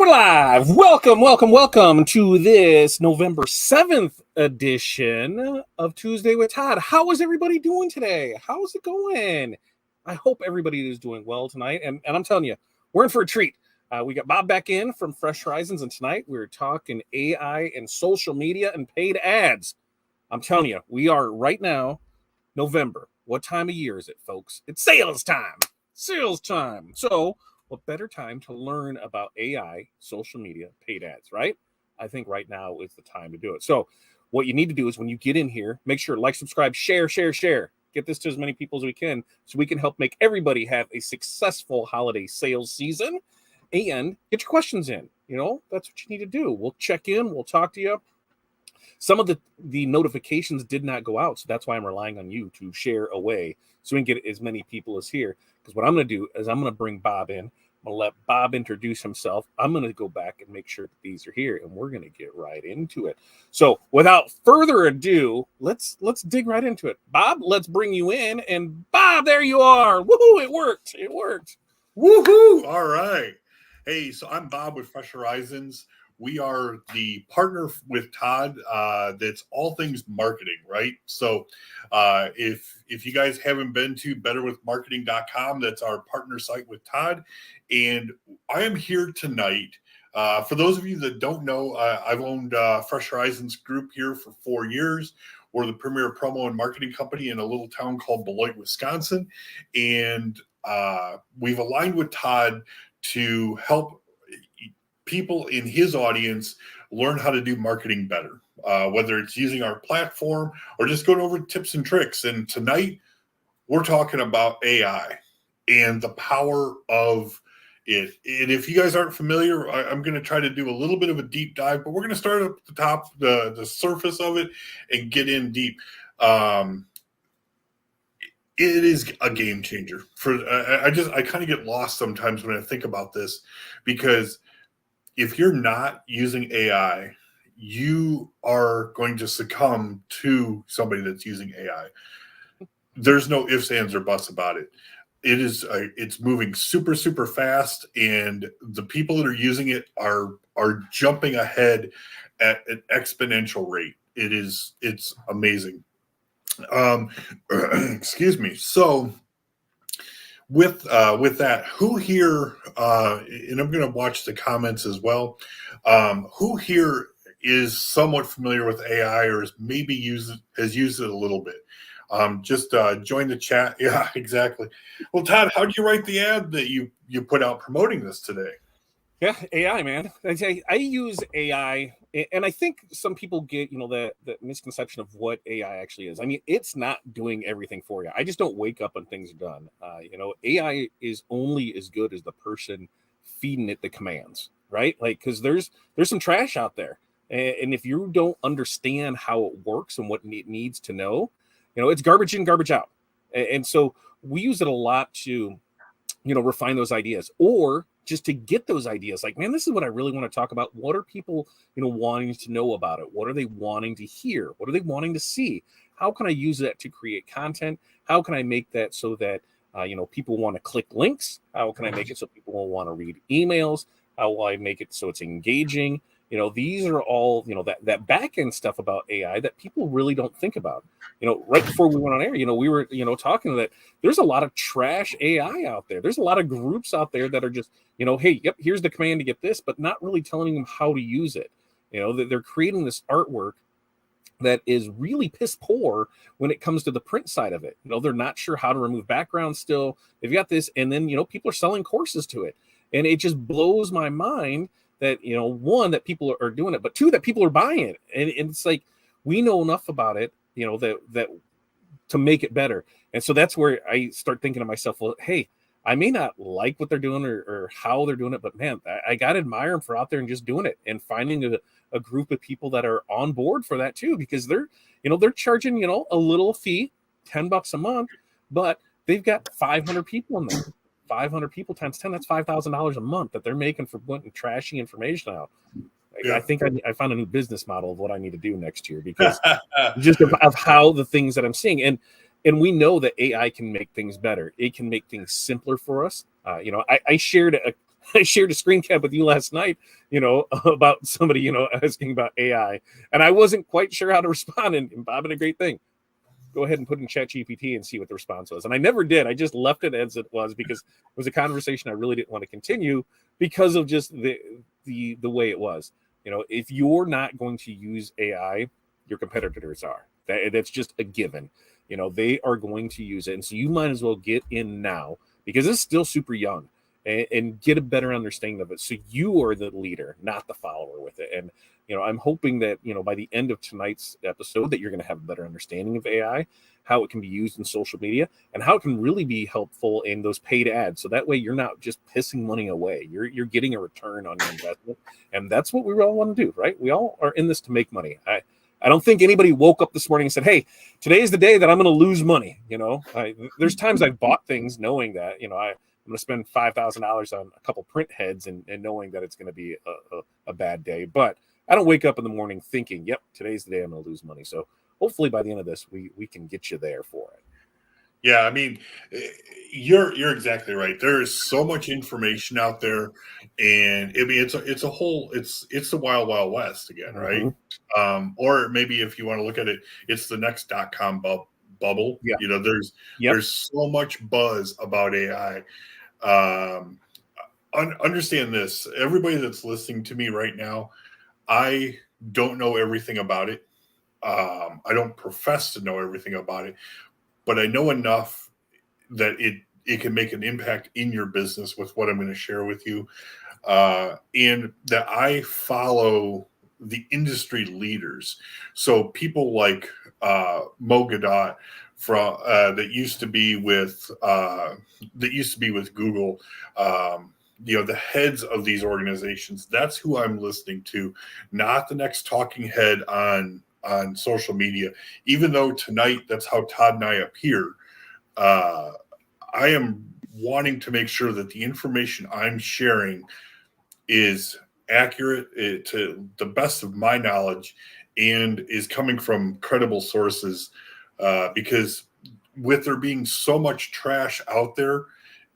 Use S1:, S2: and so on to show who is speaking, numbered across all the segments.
S1: We're live. Welcome to this November 7th edition of Tuesday with Todd. How is everybody doing today? How's it going? I hope everybody is doing well tonight. And I'm telling you, we're in for a treat. We got Bob back in from Fresh Horizons, and tonight we're talking AI and social media and paid ads. I'm telling you, we are right now, November. What time of year is it, folks? It's sales time. Sales time. So, what better time to learn about AI, social media, paid ads, right? I think right now is the time to do it. So what you need to do is when you get in here, make sure like, subscribe, share. Get this to as many people as we can so we can help make everybody have a successful holiday sales season and get your questions in. You know, that's what you need to do. We'll check in. We'll talk to you. Some of the notifications did not go out, so that's why I'm relying on you to share away so we can get as many people as here. Because what I'm going to do is I'm going to bring Bob in. I'm going to let Bob introduce himself. I'm going to go back and make sure that these are here, and we're going to get right into it. So without further ado, let's dig right into it. Bob, let's bring you in. And Bob, there you are. Woohoo, it worked. It worked.
S2: Woohoo. All right. Hey, so I'm Bob with Fresh Horizons. We are the partner with Todd that's all things marketing, right? So if you guys haven't been to betterwithmarketing.com, that's our partner site with Todd. And I am here tonight. For those of you that don't know, I've owned Fresh Horizons Group here for 4 years. We're the premier promo and marketing company in a little town called Beloit, Wisconsin. And we've aligned with Todd to help people in his audience learn how to do marketing better, whether it's using our platform or just going over tips and tricks. And tonight we're talking about AI and the power of it. And if you guys aren't familiar, I'm going to try to do a little bit of a deep dive, but we're going to start at the top, the surface of it, and get in deep. It is a game changer. I kind of get lost sometimes when I think about this, because if you're not using AI, you are going to succumb to somebody that's using AI. There's no ifs, ands, or buts about it. It's moving super, super fast, and the people that are using it are jumping ahead at an exponential rate. It's amazing. Excuse me. So with that, who here, and I'm going to watch the comments as well, who here is somewhat familiar with AI or has maybe has used it a little bit? Just join the chat. Yeah, exactly. Well, Todd, how did you write the ad that you put out promoting this today?
S1: Yeah, AI, man. I use AI, and I think some people get, the misconception of what AI actually is. I mean, it's not doing everything for you. I just don't wake up and things are done. AI is only as good as the person feeding it the commands, right? Like, because there's some trash out there, and if you don't understand how it works and what it needs to know, it's garbage in, garbage out. And so we use it a lot to, refine those ideas, or just to get those ideas. Like, man, this is what I really want to talk about. What are people, wanting to know about it? What are they wanting to hear? What are they wanting to see? How can I use that to create content? How can I make that so that, people want to click links? How can I make it so people will want to read emails? How will I make it so it's engaging? These are all, that back end stuff about AI that people really don't think about. Right before we went on air, we were, talking that there's a lot of trash AI out there. There's a lot of groups out there that are just, hey, yep, here's the command to get this, but not really telling them how to use it. They're creating this artwork that is really piss poor when it comes to the print side of it. They're not sure how to remove background still. They've got this, and then, people are selling courses to it. And it just blows my mind that, one, that people are doing it, but two, that people are buying it. And it's like, we know enough about it, that to make it better. And so that's where I start thinking to myself, well, hey, I may not like what they're doing or how they're doing it, but man, I got to admire them for out there and just doing it and finding a group of people that are on board for that too, because they're charging, a little fee, $10 a month, but they've got 500 people in there. 500 people times 10, that's $5,000 a month that they're making for putting trashy information out. Yeah. I think I found a new business model of what I need to do next year, because just of how the things that I'm seeing. And we know that AI can make things better. It can make things simpler for us. I shared I shared a screen cap with you last night, about somebody, asking about AI, and I wasn't quite sure how to respond. And Bob had a great thing. Go ahead and put in chat GPT and see what the response was. And I never did. I just left it as it was because it was a conversation I really didn't want to continue because of just the way it was. If you're not going to use AI, your competitors are. That's just a given. They are going to use it. And so you might as well get in now because it's still super young and get a better understanding of it. So you are the leader, not the follower with it. And, I'm hoping that, by the end of tonight's episode that you're going to have a better understanding of AI, how it can be used in social media, and how it can really be helpful in those paid ads. So that way you're not just pissing money away. You're getting a return on your investment. And that's what we all want to do, right? We all are in this to make money. I don't think anybody woke up this morning and said, hey, today is the day that I'm going to lose money. There's times I've bought things knowing that, I'm going to spend $5,000 on a couple print heads and knowing that it's going to be a bad day. But I don't wake up in the morning thinking, yep, today's the day I'm going to lose money. So hopefully by the end of this, we can get you there for it.
S2: Yeah, I mean, you're exactly right. There is so much information out there, and I mean, it's the wild west again, right? Or maybe if you want to look at it, it's the next .com bubble.
S1: Yeah.
S2: There's so much buzz about AI. Understand this, everybody that's listening to me right now. I don't know everything about it. I don't profess to know everything about it, but I know enough that it can make an impact in your business with what I'm going to share with you. And that I follow the industry leaders. So people like Mo Gadot from that used to be with Google. The heads of these organizations. That's who I'm listening to, not the next talking head on social media. Even though tonight that's how Todd and I appear, I am wanting to make sure that the information I'm sharing is accurate to the best of my knowledge and is coming from credible sources. Because with there being so much trash out there,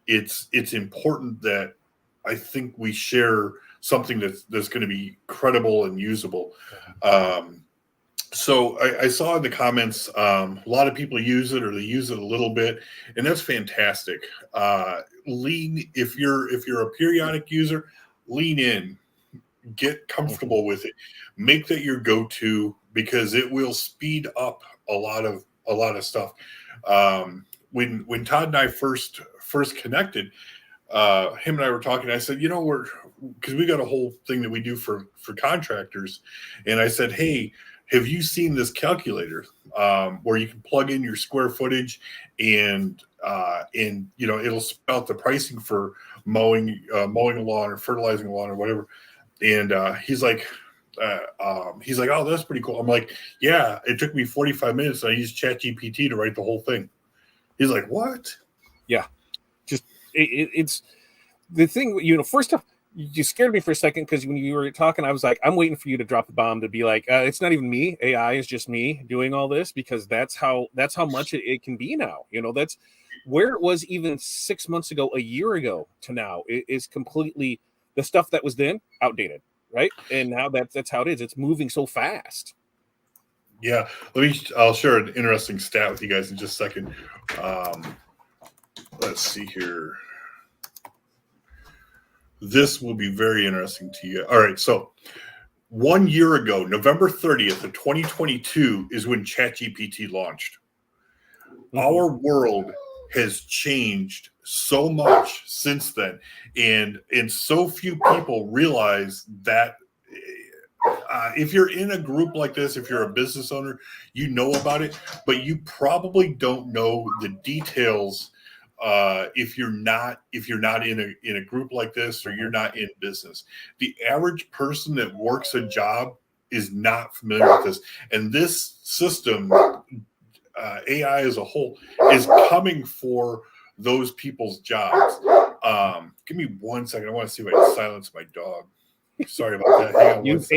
S2: it's important that I think we share something that's going to be credible and usable. So I saw in the comments, a lot of people use it or they use it a little bit, and that's fantastic. If you're a periodic user, lean in, get comfortable with it, make that your go-to because it will speed up a lot of stuff. When Todd and I first connected, him and I were talking. I said, because we got a whole thing that we do for contractors, and I said, hey, have you seen this calculator where you can plug in your square footage and it'll spell out the pricing for mowing a lawn or fertilizing a lawn or whatever. And he's like, oh, that's pretty cool. I'm like, yeah, it took me 45 minutes. And I used ChatGPT to write the whole thing. He's like, what?
S1: Yeah, just it's the thing. First off, you scared me for a second because when you were talking, I was like, I'm waiting for you to drop the bomb to be like, it's not even me. AI is just me doing all this because that's how much it can be now. That's where it was even 6 months ago, a year ago to now. It is completely the stuff that was then outdated, right? And now that's how it is. It's moving so fast.
S2: Yeah, I'll share an interesting stat with you guys in just a second. Let's see here. This will be very interesting to you. All right, so 1 year ago, November 30th of 2022 is when ChatGPT launched. Our world has changed so much since then, and so few people realize that if you're in a group like this, if you're a business owner, you know about it, but you probably don't know the details if you're not in a group like this or you're not in business. The average person that works a job is not familiar with this, and this system, AI as a whole, is coming for those people's jobs. Give me 1 second. I want to see if I can silence my dog. Sorry about that. Hang on.
S1: Use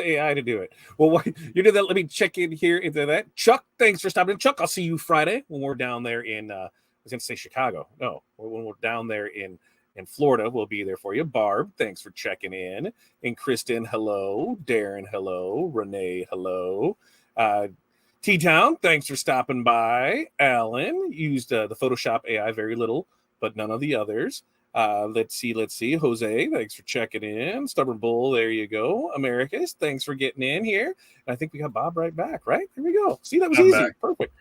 S1: AI to do it. Well, what you did that. Let me check in here into that. Chuck, thanks for stopping. Chuck, I'll see you Friday when we're down there in I was going to say Chicago. No, when we're down there in In Florida, we'll be there for you. Barb, thanks for checking in. And Kristen, hello. Darren, hello. Renee, hello. T-Town, thanks for stopping by. Alan used the Photoshop AI very little, but none of the others. Let's see. Jose, thanks for checking in. Stubborn Bull, there you go. Americus, thanks for getting in here. And I think we got Bob right back, right? There we go. See, that was easy. Back. Perfect.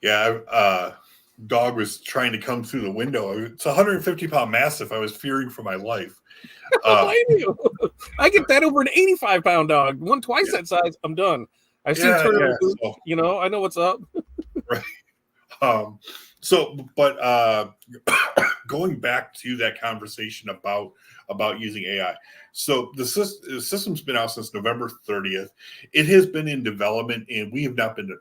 S2: Yeah, dog was trying to come through the window. It's a 150-pound mastiff. I was fearing for my life.
S1: I get that over an 85-pound dog. One twice that size, I'm done. I've seen turtles, so, I know what's up.
S2: Right. Going back to that conversation about using AI. So the system's been out since November 30th. It has been in development, and we have not been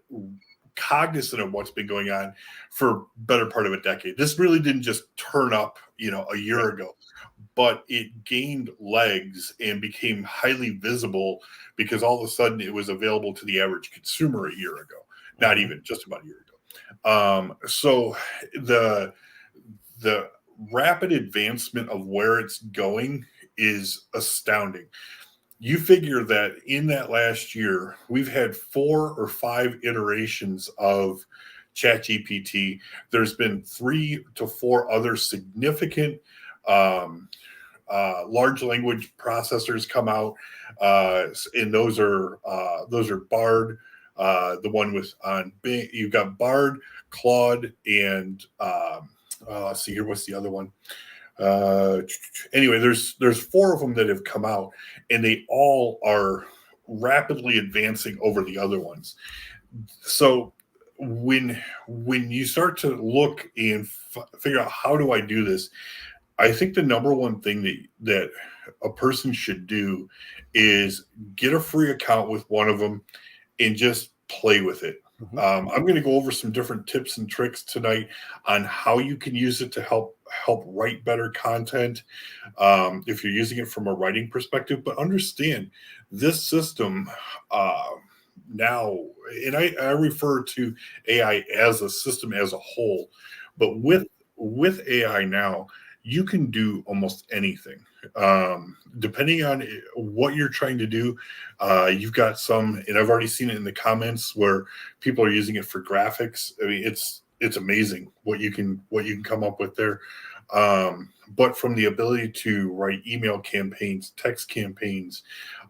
S2: cognizant of what's been going on for better part of a decade. This really didn't just turn up, a year ago, but it gained legs and became highly visible because all of a sudden it was available to the average consumer a year ago, not even just about a year ago. So the rapid advancement of where it's going is astounding. You figure that in that last year, we've had 4 or 5 iterations of ChatGPT. There's been 3 to 4 other significant large language processors come out, and those are Bard. The one with on Bing, you've got Bard, Claude, and let's see here. What's the other one? Anyway, there's 4 of them that have come out, and they all are rapidly advancing over the other ones. So when you start to look and figure out how do I do this, I think the number one thing that a person should do is get a free account with one of them and just play with it. I'm going to go over some different tips and tricks tonight on how you can use it to help write better content if you're using it from a writing perspective. But understand this system now, and I refer to AI as a system as a whole, but with AI now, you can do almost anything. Depending on what you're trying to do, you've got some, and I've already seen it in the comments where people are using it for graphics. I mean, it's amazing what you can come up with there. But from the ability to write email campaigns, text campaigns,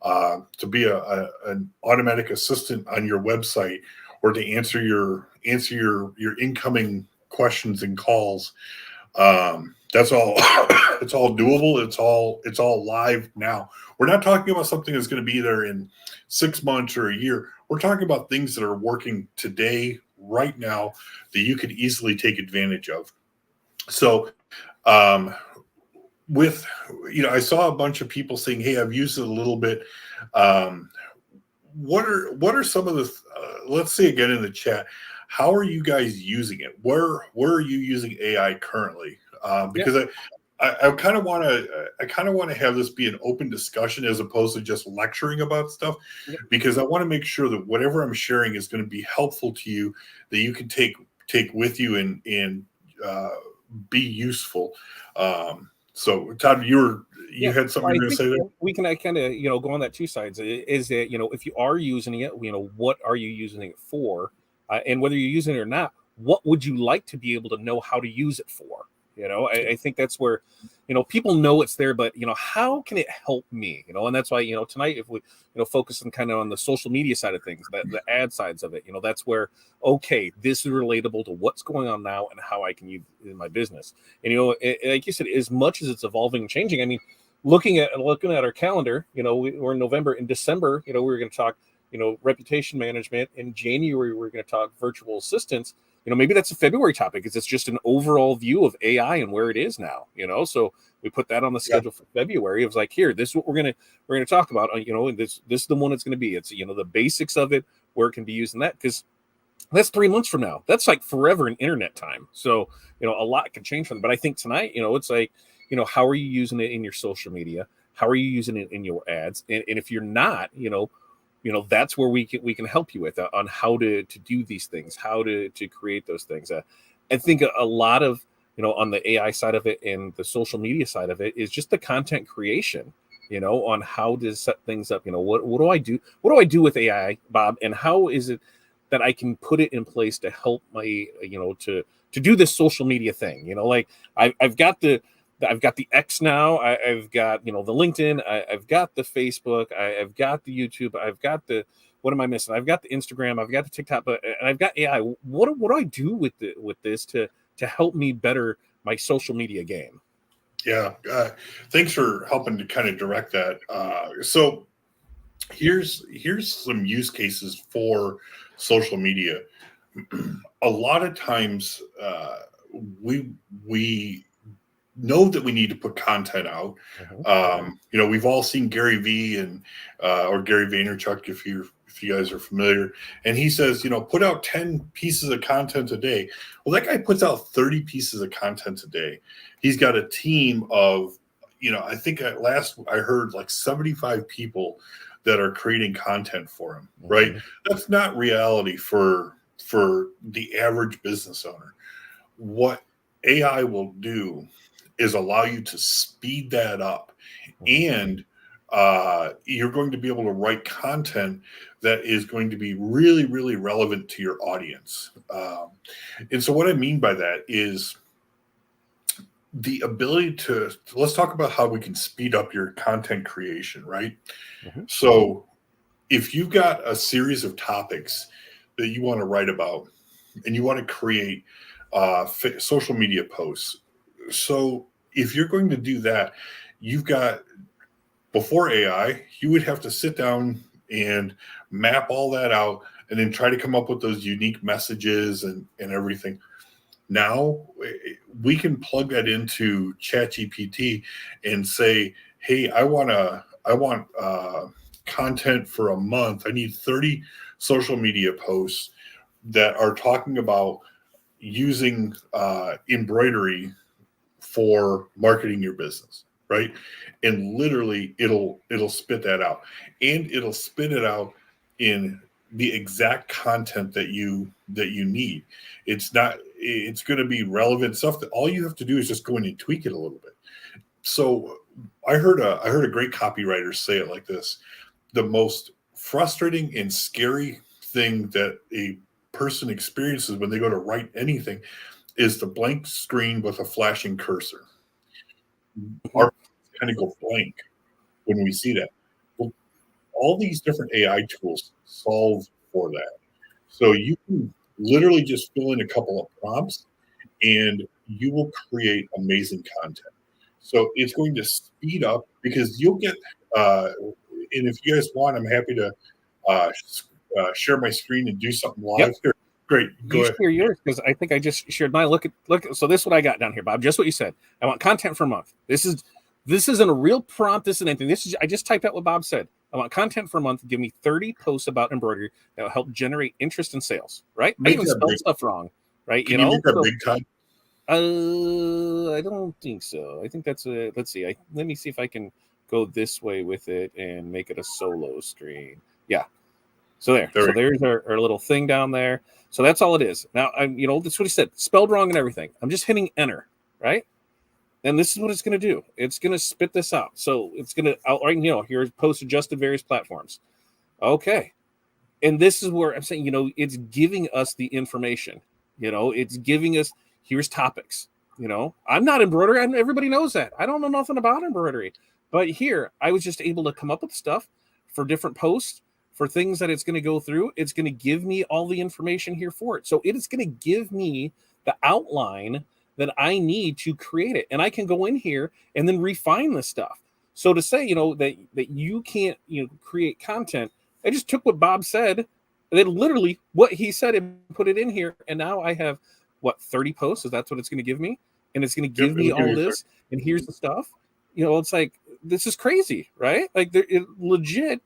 S2: to be an automatic assistant on your website, or to answer your incoming questions and calls. That's all. It's all doable. It's all live now. We're not talking about something that's going to be there in 6 months or a year. We're talking about things that are working today, right now, that you could easily take advantage of. So, I saw a bunch of people saying, "Hey, I've used it a little bit." What are some of the? Let's say again in the chat. How are you guys using it? Where are you using AI currently? Because I kind of want to have this be an open discussion as opposed to just lecturing about stuff, because I want to make sure that whatever I'm sharing is going to be helpful to you, that you can take with you and be useful. So Todd, you had something you were going to say there?
S1: We can kind of go on that 2 sides. Is that if you are using it, what are you using it for? And whether you're using it or not, what would you like to be able to know how to use it for? I think that's where, people know it's there, but, how can it help me? And that's why, tonight, if we, focus on kind of on the social media side of things, the ad sides of it, that's where, okay, this is relatable to what's going on now and how I can use it in my business. And, like you said, as much as it's evolving and changing, I mean, looking at our calendar, we're in November. In December, we're going to talk, reputation management. In January, we're going to talk virtual assistants. Maybe that's a February topic, because it's just an overall view of AI and where it is now, so we put that on the schedule for February. It was like, here, this is what we're going to talk about, and this is the one it's going to be. It's, the basics of it, where it can be used in that, because that's 3 months from now. That's like forever in internet time. So, a lot can change from it. But I think tonight, it's like, how are you using it in your social media? How are you using it in your ads? And if you're not, that's where we can help you with on how to do these things, how to create those things. I think a lot of on the AI side of it and the social media side of it, is just the content creation, on how to set things up. What do I do? What do I do with AI, Bob? And how is it that I can put it in place to help my, to do this social media thing? Like I've got the X now. I've got, the LinkedIn. I've got the Facebook. I've got the YouTube. I've got the, what am I missing? I've got the Instagram. I've got the TikTok, and I've got AI. What do I do with this to help me better my social media game?
S2: Yeah. Thanks for helping to kind of direct that. So here's some use cases for social media. A lot of times we know that we need to put content out. We've all seen Gary V and or Gary Vaynerchuk, if you guys are familiar, and he says, put out 10 pieces of content a day. Well, that guy puts out 30 pieces of content a day. He's got a team of, I think at last I heard like 75 people that are creating content for him, right? That's not reality for the average business owner. What AI will do is allow you to speed that up, and you're going to be able to write content that is going to be really, really relevant to your audience. And so what I mean by that is the ability to, let's talk about how we can speed up your content creation, right? So if you've got a series of topics that you want to write about and you want to create social media posts. So if you're going to do that, you've got, before AI, you would have to sit down and map all that out and then try to come up with those unique messages and everything. Now we can plug that into ChatGPT and say, hey, I want content for a month. I need 30 social media posts that are talking about using embroidery for marketing your business, right? And literally it'll spit that out, and it'll spit it out in the exact content that you need. It's going to be relevant stuff that all you have to do is just go in and tweak it a little bit. So I heard a great copywriter say it like this: the most frustrating and scary thing that a person experiences when they go to write anything is the blank screen with a flashing cursor. Our kind of go blank when we see that. Well, all these different AI tools solve for that. So you can literally just fill in a couple of prompts and you will create amazing content. So it's going to speed up, because you'll get, and if you guys want, I'm happy to share my screen and do something live here. Great.
S1: Go ahead. Share yours, because I think I just shared mine. Look. So this is what I got down here, Bob. Just what you said. I want content for a month. This isn't a real prompt. This isn't anything. I just typed out what Bob said. I want content for a month. Give me 30 posts about embroidery that will help generate interest in sales. Right? I even spelled stuff wrong. Right?
S2: Can you make that big time?
S1: I don't think so. I think that's a. Let's see. Let me see if I can go this way with it and make it a solo screen. Yeah. So there's our little thing down there. So that's all it is. Now, that's what he said. Spelled wrong and everything. I'm just hitting enter, right? And this is what it's going to do. It's going to spit this out. So it's going to outright, here's post adjusted various platforms. Okay. And this is where I'm saying, it's giving us the information. It's giving us, here's topics. I'm not embroidery. Everybody knows that. I don't know nothing about embroidery. But here, I was just able to come up with stuff for different posts, for things that it's going to go through. It's going to give me all the information here for it. So it is going to give me the outline that I need to create it. And I can go in here and then refine this stuff. So to say, that you can't, create content, I just took what Bob said, and then literally what he said and put it in here. And now I have 30 posts. So that's what it's going to give me. And it's going to give me all this. And here's the stuff. It's like, this is crazy, right? Like legit.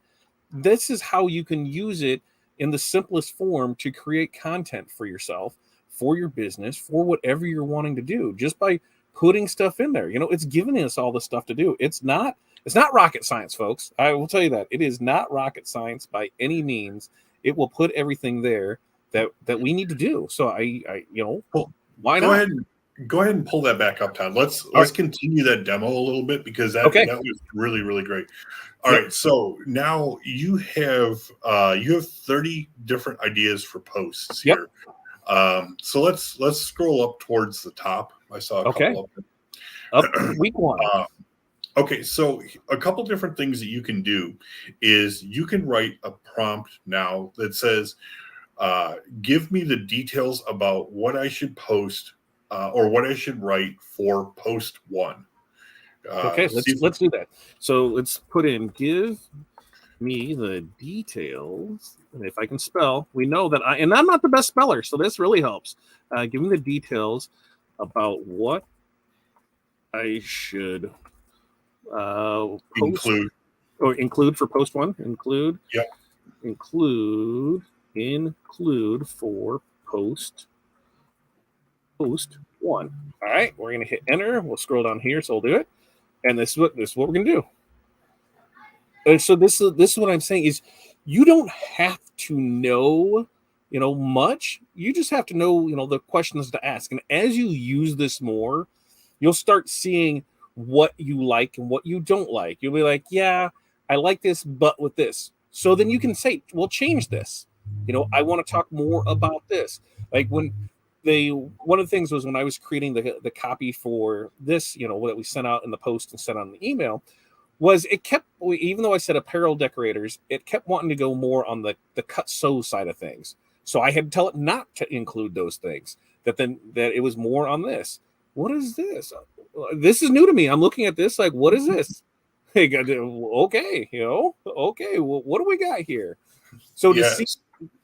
S1: This is how you can use it in the simplest form to create content for yourself, for your business, for whatever you're wanting to do, just by putting stuff in there. It's giving us all the stuff to do. It's not rocket science, folks. I will tell you that. It is not rocket science by any means. It will put everything there that we need to do. So why not?
S2: Go ahead and pull that back up, Todd. Let's continue that demo a little bit because that was really, really great. All right, so now you have 30 different ideas for posts here. So let's scroll up towards the top. I saw a couple
S1: up week one.
S2: Okay, so a couple different things that you can do is you can write a prompt now that says, give me the details about what I should post or what I should write for post one.
S1: Okay, let's do that. So let's put in give me the details. And if I can spell, we know that I'm not the best speller, so this really helps. Give me the details about what I should post include for post one. Include for post one. All right, we're gonna hit enter. We'll scroll down here, so we'll do it. And this is what we're gonna do. And so this is what I'm saying is you don't have to know much. You just have to know the questions to ask. And as you use this more, you'll start seeing what you like and what you don't like. You'll be like, yeah, I like this, but with this. So then you can say, well, change this. I want to talk more about this. Like one of the things was when I was creating the copy for this, what we sent out in the post and sent out in the email, was it kept, even though I said apparel decorators, it kept wanting to go more on the cut sew side of things. So I had to tell it not to include those things, that it was more on this. What is this? This is new to me. I'm looking at this like, what is this? Okay, okay, well, what do we got here? So to see,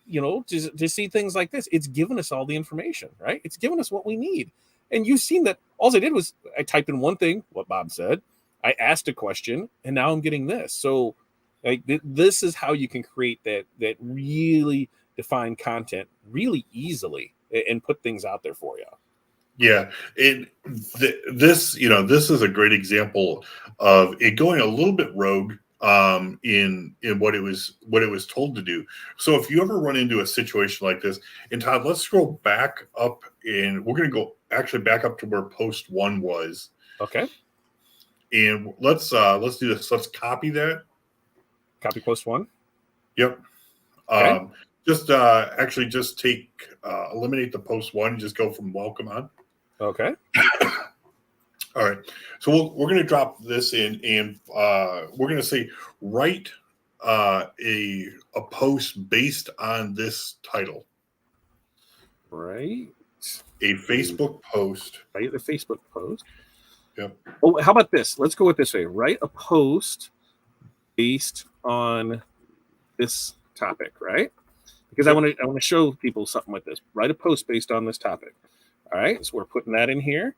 S1: to see things like this, it's given us all the information, right? It's given us what we need. And you've seen that all I did was I typed in one thing, what Bob said, I asked a question, and now I'm getting this. So like this is how you can create that really defined content really easily and put things out there for you.
S2: Yeah, this is a great example of it going a little bit rogue in what it was told to do. So if you ever run into a situation like this, and Todd, let's scroll back up, and we're going to go actually back up to where post one was.
S1: Okay.
S2: And let's do this. Let's copy that.
S1: Copy post one.
S2: Yep.
S1: Okay.
S2: Just take eliminate the post one. Just go from welcome on.
S1: Okay.
S2: All right. So we're going to drop this in, and we're going to say write a post based on this title.
S1: Right.
S2: A Facebook post.
S1: Write a Facebook post.
S2: Yep.
S1: Oh, how about this? Let's go with this way. Write a post based on this topic, right? Because I want to show people something like this. Write a post based on this topic. All right. So we're putting that in here.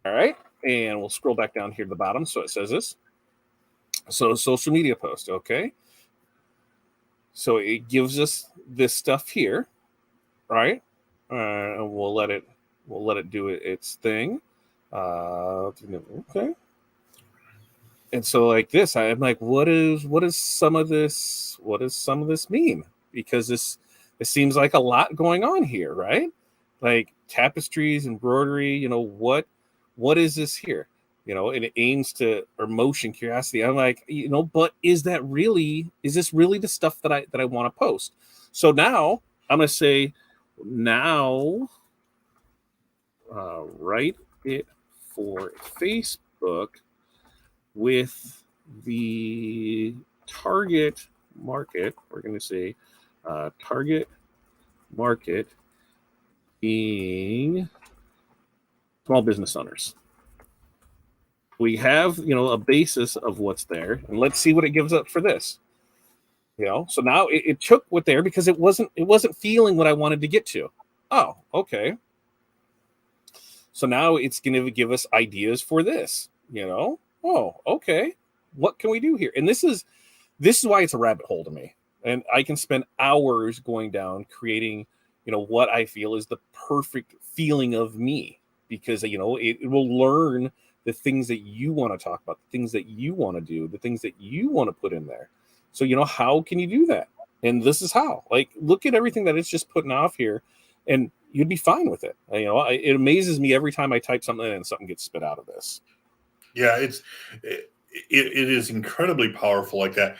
S1: All right. And we'll scroll back down here to the bottom. So it says this. So social media post. Okay. So it gives us this stuff here. Right. And we'll let it do its thing. Okay. And so like this, I'm like, what does some of this mean? Because this seems like a lot going on here, right? Like tapestries, embroidery, what is this here? And it aims to, or motion curiosity. I'm like, but is this really the stuff that I want to post? So now I'm going to say, write it for Facebook with the target market. We're going to say target market being small business owners. We have, a basis of what's there, and let's see what it gives up for this. So now it took what there because it wasn't feeling what I wanted to get to. Oh, okay. So now it's going to give us ideas for this, Oh, okay. What can we do here? And this is why it's a rabbit hole to me. And I can spend hours going down creating, what I feel is the perfect feeling of me, because, it will learn the things that you want to talk about, the things that you want to do, the things that you want to put in there. So, how can you do that? And this is how. Like, look at everything that it's just putting off here. And you'd be fine with it. It amazes me every time I type something in and something gets spit out of this.
S2: Yeah, it is incredibly powerful like that.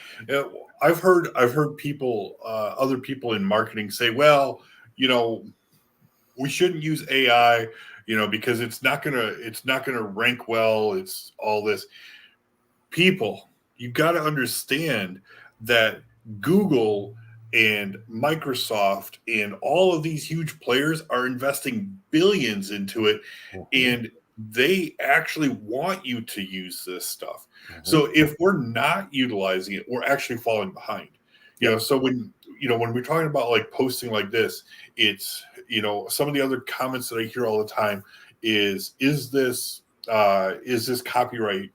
S2: I've heard people, other people in marketing say, well, we shouldn't use AI, because it's not gonna rank well. It's all this. People, you got to understand that Google and Microsoft and all of these huge players are investing billions into it, and they actually want you to use this stuff. So if we're not utilizing it, we're actually falling behind. So when we're talking about like posting like this, it's some of the other comments that I hear all the time is this copyright?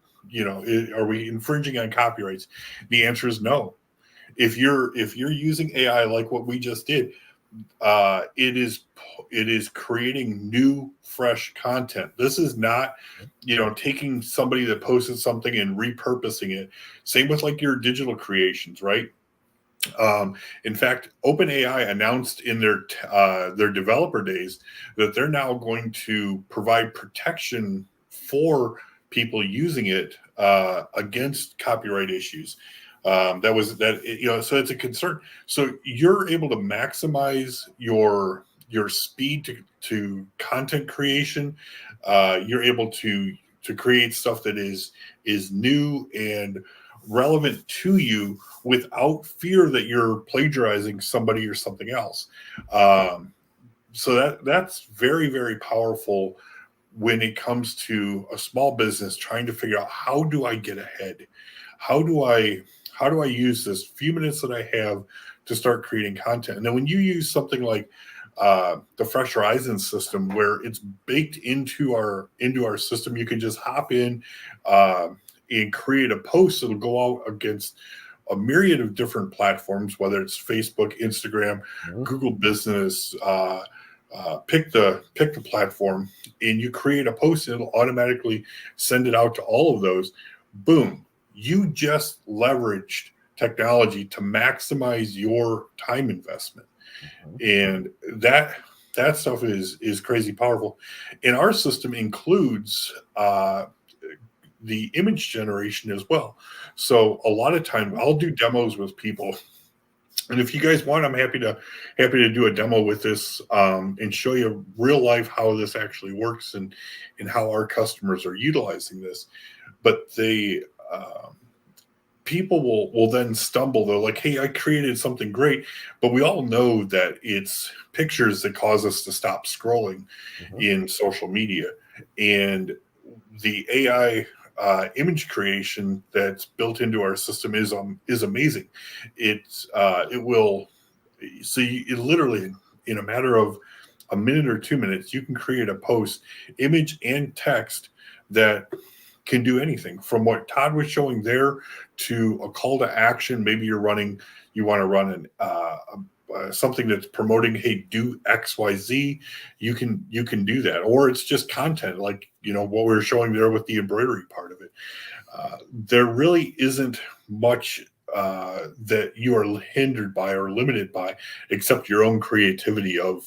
S2: Are we infringing on copyrights? The answer is no. If you're using AI like what we just did, it is creating new, fresh content. This is not, taking somebody that posted something and repurposing it. Same with like your digital creations, right? In fact, OpenAI announced in their developer days that they're now going to provide protection for people using it against copyright issues. So it's a concern. So you're able to maximize your speed to content creation. You're able to create stuff that is new and relevant to you without fear that you're plagiarizing somebody or something else. So that's very, very powerful when it comes to a small business trying to figure out, how do I get ahead? How do I use this few minutes that I have to start creating content? And then when you use something like the Fresh Horizons system, where it's baked into our system, you can just hop in and create a post that'll go out against a myriad of different platforms, whether it's Facebook, Instagram, Google Business, pick the platform, and you create a post, and it'll automatically send it out to all of those. Boom. You just leveraged technology to maximize your time investment. And that stuff is crazy powerful. And our system includes the image generation as well. So a lot of time I'll do demos with people. And if you guys want, I'm happy to do a demo with this and show you real life how this actually works and how our customers are utilizing this. But people will then stumble. They're like, hey, I created something great. But we all know that it's pictures that cause us to stop scrolling in social media. And the AI image creation that's built into our system is amazing. It literally, in a matter of a minute or 2 minutes, you can create a post, image and text, that can do anything from what Todd was showing there to a call to action. Maybe you want to run something that's promoting, hey, do XYZ. You can do that, or it's just content like what we were showing there with the embroidery part of it. There really isn't much that you are hindered by or limited by, except your own creativity of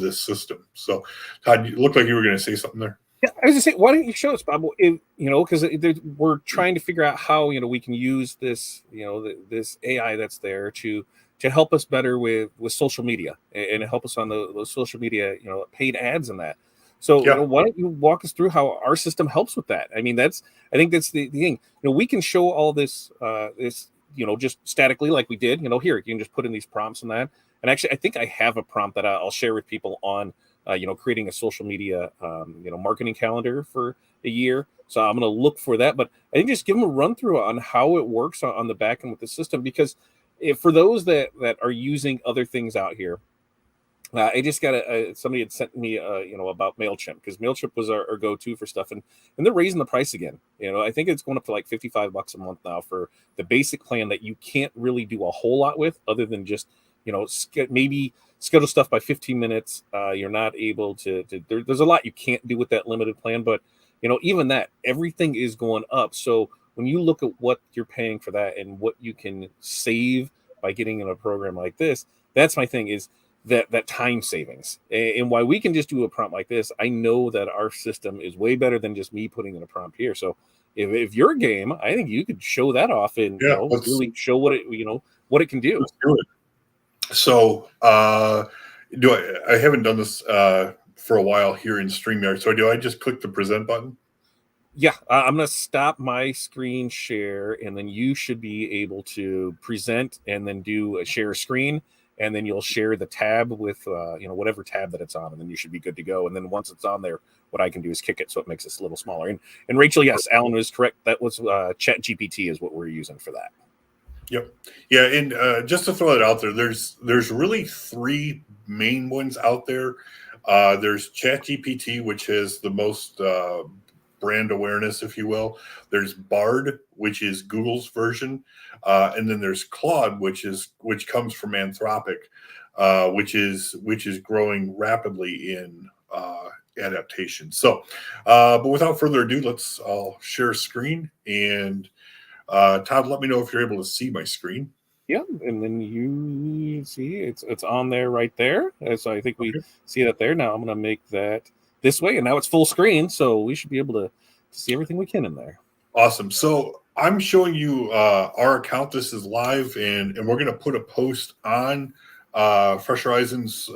S2: this system. So, Todd, you looked like you were going to say something there.
S1: Yeah, I was just saying, why don't you show us, Bob? Because we're trying to figure out how we can use this, this AI that's there to help us better with social media and help us on those social media, paid ads and that. So why don't you walk us through how our system helps with that? I mean, I think that's the thing. We can show all this just statically like we did. Here you can just put in these prompts and that. And actually, I think I have a prompt that I'll share with people on. Creating a social media, marketing calendar for a year. So I'm going to look for that. But I think just give them a run through on how it works on the back end with the system, because for those that are using other things out here, I just got somebody had sent me, about MailChimp, because MailChimp was our go-to for stuff. And they're raising the price again. I think it's going up to like $55 a month now for the basic plan that you can't really do a whole lot with other than just, maybe schedule stuff by 15 minutes. You're not able to there's a lot you can't do with that limited plan, but even that, everything is going up. So when you look at what you're paying for that and what you can save by getting in a program like this, that's my thing, is that time savings. And why we can just do a prompt like this, I know that our system is way better than just me putting in a prompt here. So if you're game, I think you could show that off and really show what it can do.
S2: Let's do it. So I haven't done this for a while here in StreamYard. So do I just click the present button?
S1: Yeah, I'm going to stop my screen share, and then you should be able to present and then do a share screen, and then you'll share the tab with whatever tab that it's on, and then you should be good to go. And then once it's on there, what I can do is kick it so it makes this a little smaller. And Rachel, yes, Alan was correct. That was ChatGPT is what we're using for that.
S2: Yep. Yeah, and just to throw it out there, there's really three main ones out there. There's ChatGPT, which has the most brand awareness, if you will. There's Bard, which is Google's version, and then there's Claude, which comes from Anthropic, which is growing rapidly in adaptation. So, but without further ado, I'll share screen, and Todd, let me know if you're able to see my screen.
S1: Yeah, and then you see it's on there right there. So I think we see that there. Now I'm going to make that this way, and now it's full screen, so we should be able to see everything we can in there.
S2: Awesome. So I'm showing you our account. This is live, and we're going to put a post on Fresh Horizons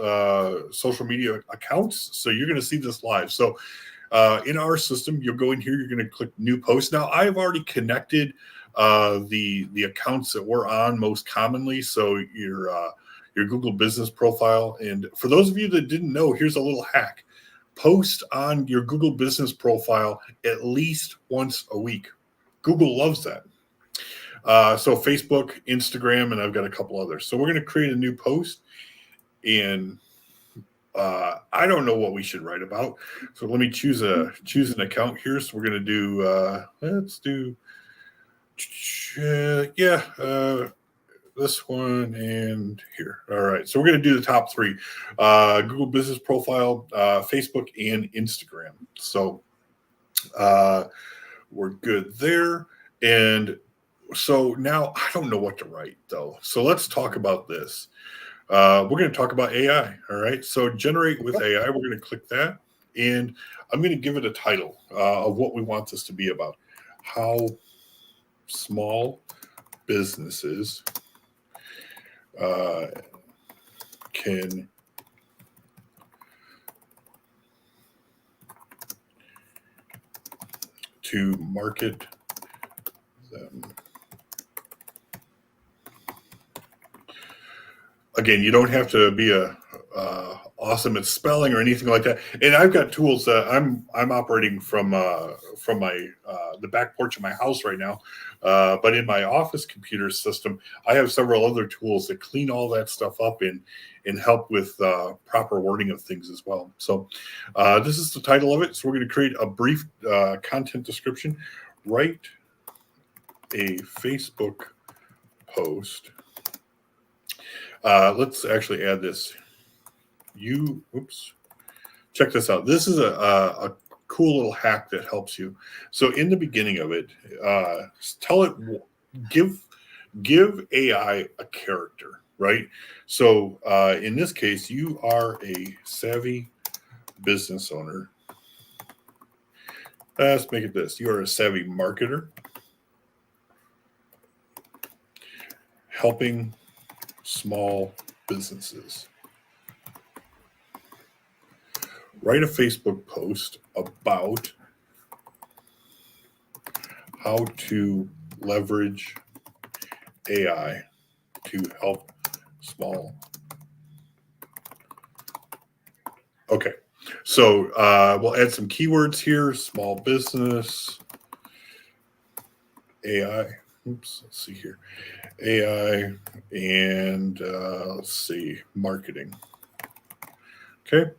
S2: social media accounts. So you're going to see this live. So in our system, you'll go in here. You're going to click New Post. Now I've already connected the accounts that we're on most commonly. So your Google business profile. And for those of you that didn't know, here's a little hack. Post on your Google business profile at least once a week. Google loves that. So Facebook, Instagram, and I've got a couple others. So we're going to create a new post, and I don't know what we should write about. So let me choose an account here. So we're going to do let's do this one and here. All right. So we're going to do the top three: Google business profile, Facebook, and Instagram. So we're good there. And so now I don't know what to write though. So let's talk about this. We're going to talk about AI. All right. So generate with AI. We're going to click that, and I'm going to give it a title of what we want this to be about. How small businesses can to market them. Again, you don't have to be awesome at spelling or anything like that. And I've got tools that I'm operating from my the back porch of my house right now. But in my office computer system, I have several other tools that clean all that stuff up and help with proper wording of things as well. So this is the title of it. So we're going to create a brief content description. Write a Facebook post. Let's actually add this. Check this out. This is a cool little hack that helps you. So in the beginning of it, tell it, give AI a character, right? So in this case, you are a savvy business owner. Let's make it this. You are a savvy marketer helping small businesses. Write a Facebook post about how to leverage AI to help small. Okay, so we'll add some keywords here. Small business, AI. Let's see here. AI and let's see, marketing. Okay,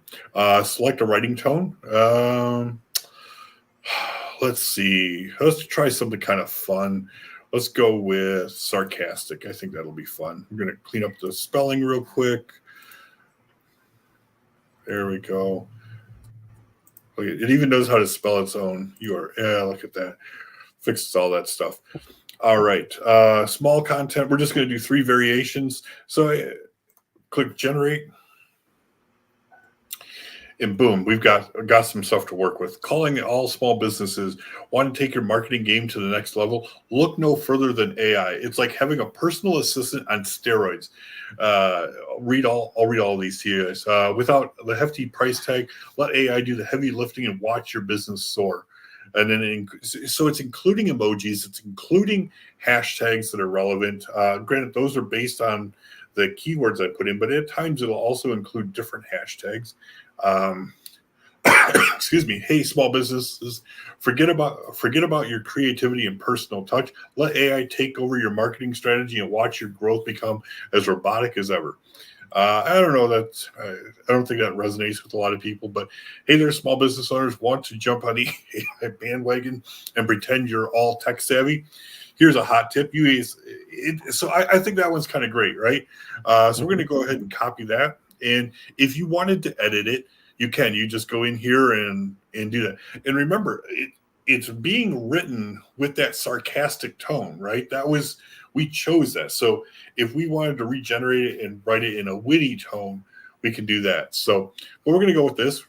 S2: select a writing tone. Let's see. Let's try something kind of fun. Let's go with sarcastic. I think that'll be fun. I'm going to clean up the spelling real quick. There we go. Look, it even knows how to spell its own URL. Yeah, look at that. Fixes all that stuff. All right. Small content. We're just going to do 3 variations. So click generate. and boom, we've got some stuff to work with. Calling all small businesses want to take your marketing game to the next level. Look no further than AI. It's like having a personal assistant on steroids. I'll read all of these to you guys. Without the hefty price tag, let AI do the heavy lifting and watch your business soar. And then, so it's including emojis, it's including hashtags that are relevant. Granted, those are based on the keywords I put in, but at times it'll also include different hashtags. Excuse me. Hey, small businesses, forget about your creativity and personal touch. Let AI take over your marketing strategy and watch your growth become as robotic as ever. I don't know that I don't think that resonates with a lot of people, but hey, there's small business owners want to jump on the AI bandwagon and pretend you're all tech savvy. Here's a hot tip. So I think that one's kind of great, right? So we're going to go ahead and copy that. And if you wanted to edit it, you can. You just go in here and do that. And remember, it's being written with that sarcastic tone, right? We chose that. So if we wanted to regenerate it and write it in a witty tone, we can do that. So, but we're going to go with this.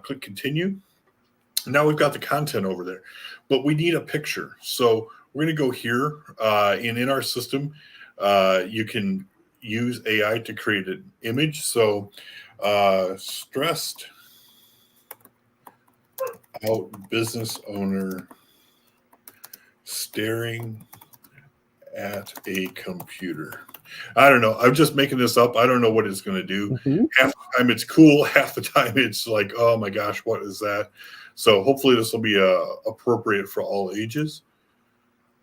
S2: Click continue. Now we've got the content over there, but we need a picture. So we're going to go here and in our system, you can use AI to create an image. So stressed out business owner staring at a computer. I don't know. I'm just making this up. I don't know what it's going to do.
S1: Mm-hmm.
S2: Half the time it's cool. Half the time it's like, oh my gosh, what is that? So hopefully this will be appropriate for all ages.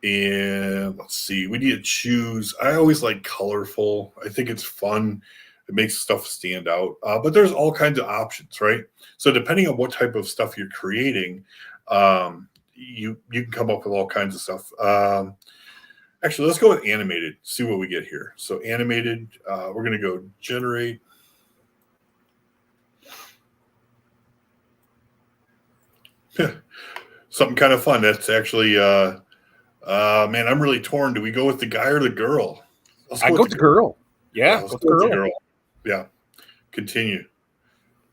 S2: And let's see. We need to choose. I always like colorful. I think it's fun. It makes stuff stand out. But there's all kinds of options, right? So depending on what type of stuff you're creating, you can come up with all kinds of stuff. Actually, let's go with animated, see what we get here. So animated, we're going to go generate. Something kind of fun. That's actually, man, I'm really torn. Do we go with the guy or the girl?
S1: I go with the girl. Yeah,
S2: let's go with the girl. Yeah, continue.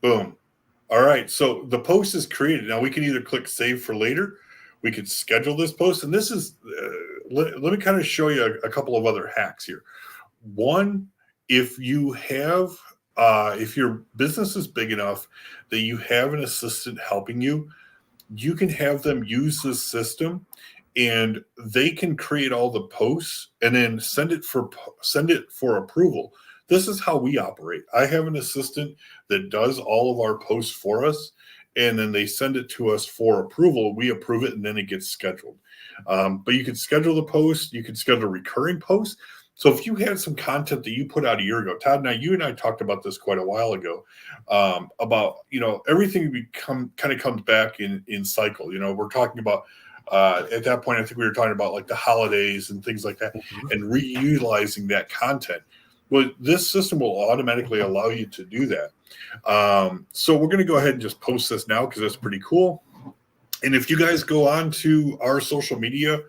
S2: Boom. All right, so the post is created. Now we can either click save for later. We could schedule this post. And this is, let me kind of show you a couple of other hacks here. One, if you have, if your business is big enough that you have an assistant helping you, you can have them use this system and they can create all the posts and then send it for approval. This is how we operate. I have an assistant that does all of our posts for us, and then they send it to us for approval. We approve it, and then it gets scheduled. But you can schedule the post. You can schedule recurring posts. So if you had some content that you put out a year ago, Todd, now you and I talked about this quite a while ago, about, everything kind of comes back in cycle. We're talking about, at that point, I think we were talking about like the holidays and things like that, and reutilizing that content. Well, this system will automatically allow you to do that. So we're going to go ahead and just post this now because that's pretty cool. And if you guys go on to our social media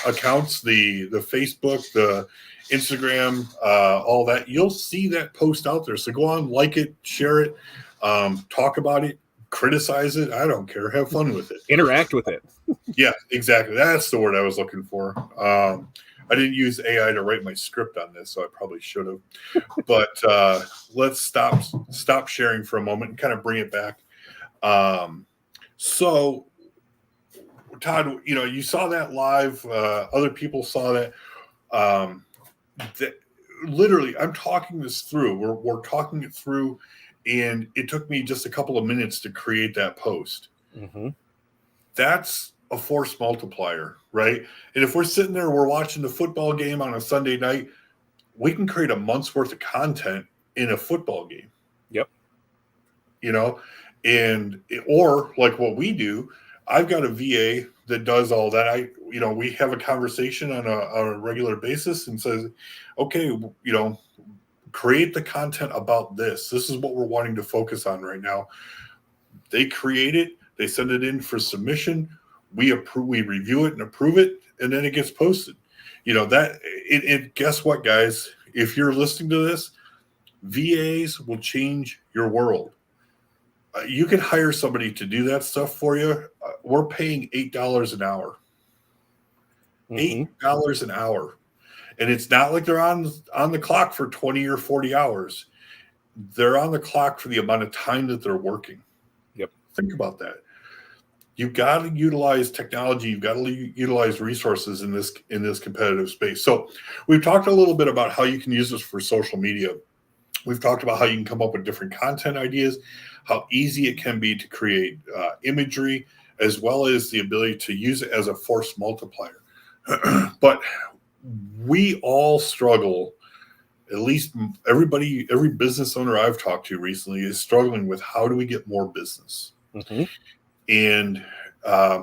S2: accounts, the Facebook, the Instagram, all that, you'll see that post out there. So go on, like it, share it, talk about it, criticize it. I don't care. Have fun with it.
S1: Interact with it.
S2: Yeah, exactly. That's the word I was looking for. I didn't use AI to write my script on this, so I probably should have. But let's stop sharing for a moment and kind of bring it back. So, Todd, you saw that live. Other people saw that. Literally, I'm talking this through. We're talking it through, and it took me just a couple of minutes to create that post.
S1: Mm-hmm.
S2: That's a force multiplier, right? And if we're sitting there, we're watching the football game on a Sunday night, we can create a month's worth of content in a football game.
S1: Yep.
S2: Or like what we do, I've got a VA that does all that. We have a conversation on a regular basis and says, okay, create the content about this. This is what we're wanting to focus on right now. They create it. They send it in for submission. We review it and approve it, and then it gets posted. Guess what, guys? If you're listening to this, VAs will change your world. You can hire somebody to do that stuff for you. We're paying $8 an hour. $8 an hour. And it's not like they're on the clock for 20 or 40 hours. They're on the clock for the amount of time that they're working.
S1: Yep.
S2: Think about that. You've got to utilize technology. You've got to utilize resources in this competitive space. So we've talked a little bit about how you can use this for social media. We've talked about how you can come up with different content ideas, how easy it can be to create imagery, as well as the ability to use it as a force multiplier. But we all struggle, at least every business owner I've talked to recently is struggling with how do we get more business? And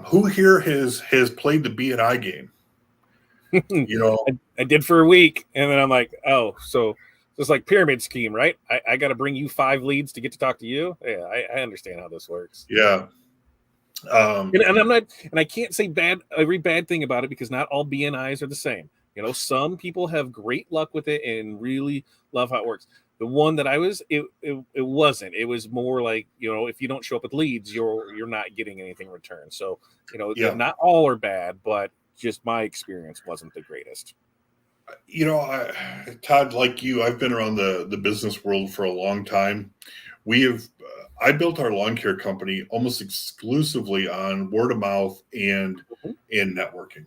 S2: who here has played the B&I game? You know,
S1: I did for a week, and then I'm like, oh, so it's like pyramid scheme, right? I got to bring you 5 leads to get to talk to you. Yeah, I understand how this works.
S2: Yeah.
S1: And I'm not, and I can't say every bad thing about it, because not all BNIs are the same. You know, some people have great luck with it and really love how it works. The one that I was, it wasn't. It was more like, you know, if you don't show up with leads, you're not getting anything in return. So, you know, not all are bad, but just my experience wasn't the greatest.
S2: You know, Todd, like you, I've been around the business world for a long time. I built our lawn care company almost exclusively on word of mouth and networking.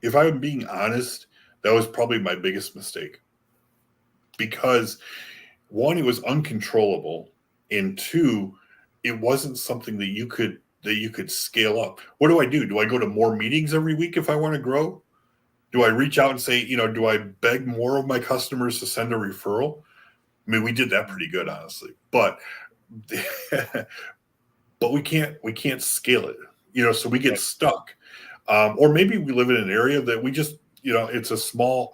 S2: If I'm being honest, that was probably my biggest mistake, because 1, it was uncontrollable, and 2, it wasn't something that you could scale up. What do? Do I go to more meetings every week if I want to grow? Do I reach out and say, do I beg more of my customers to send a referral? I mean, we did that pretty good, honestly, but but we can't scale it, so we get stuck. Or maybe we live in an area that we just, it's a small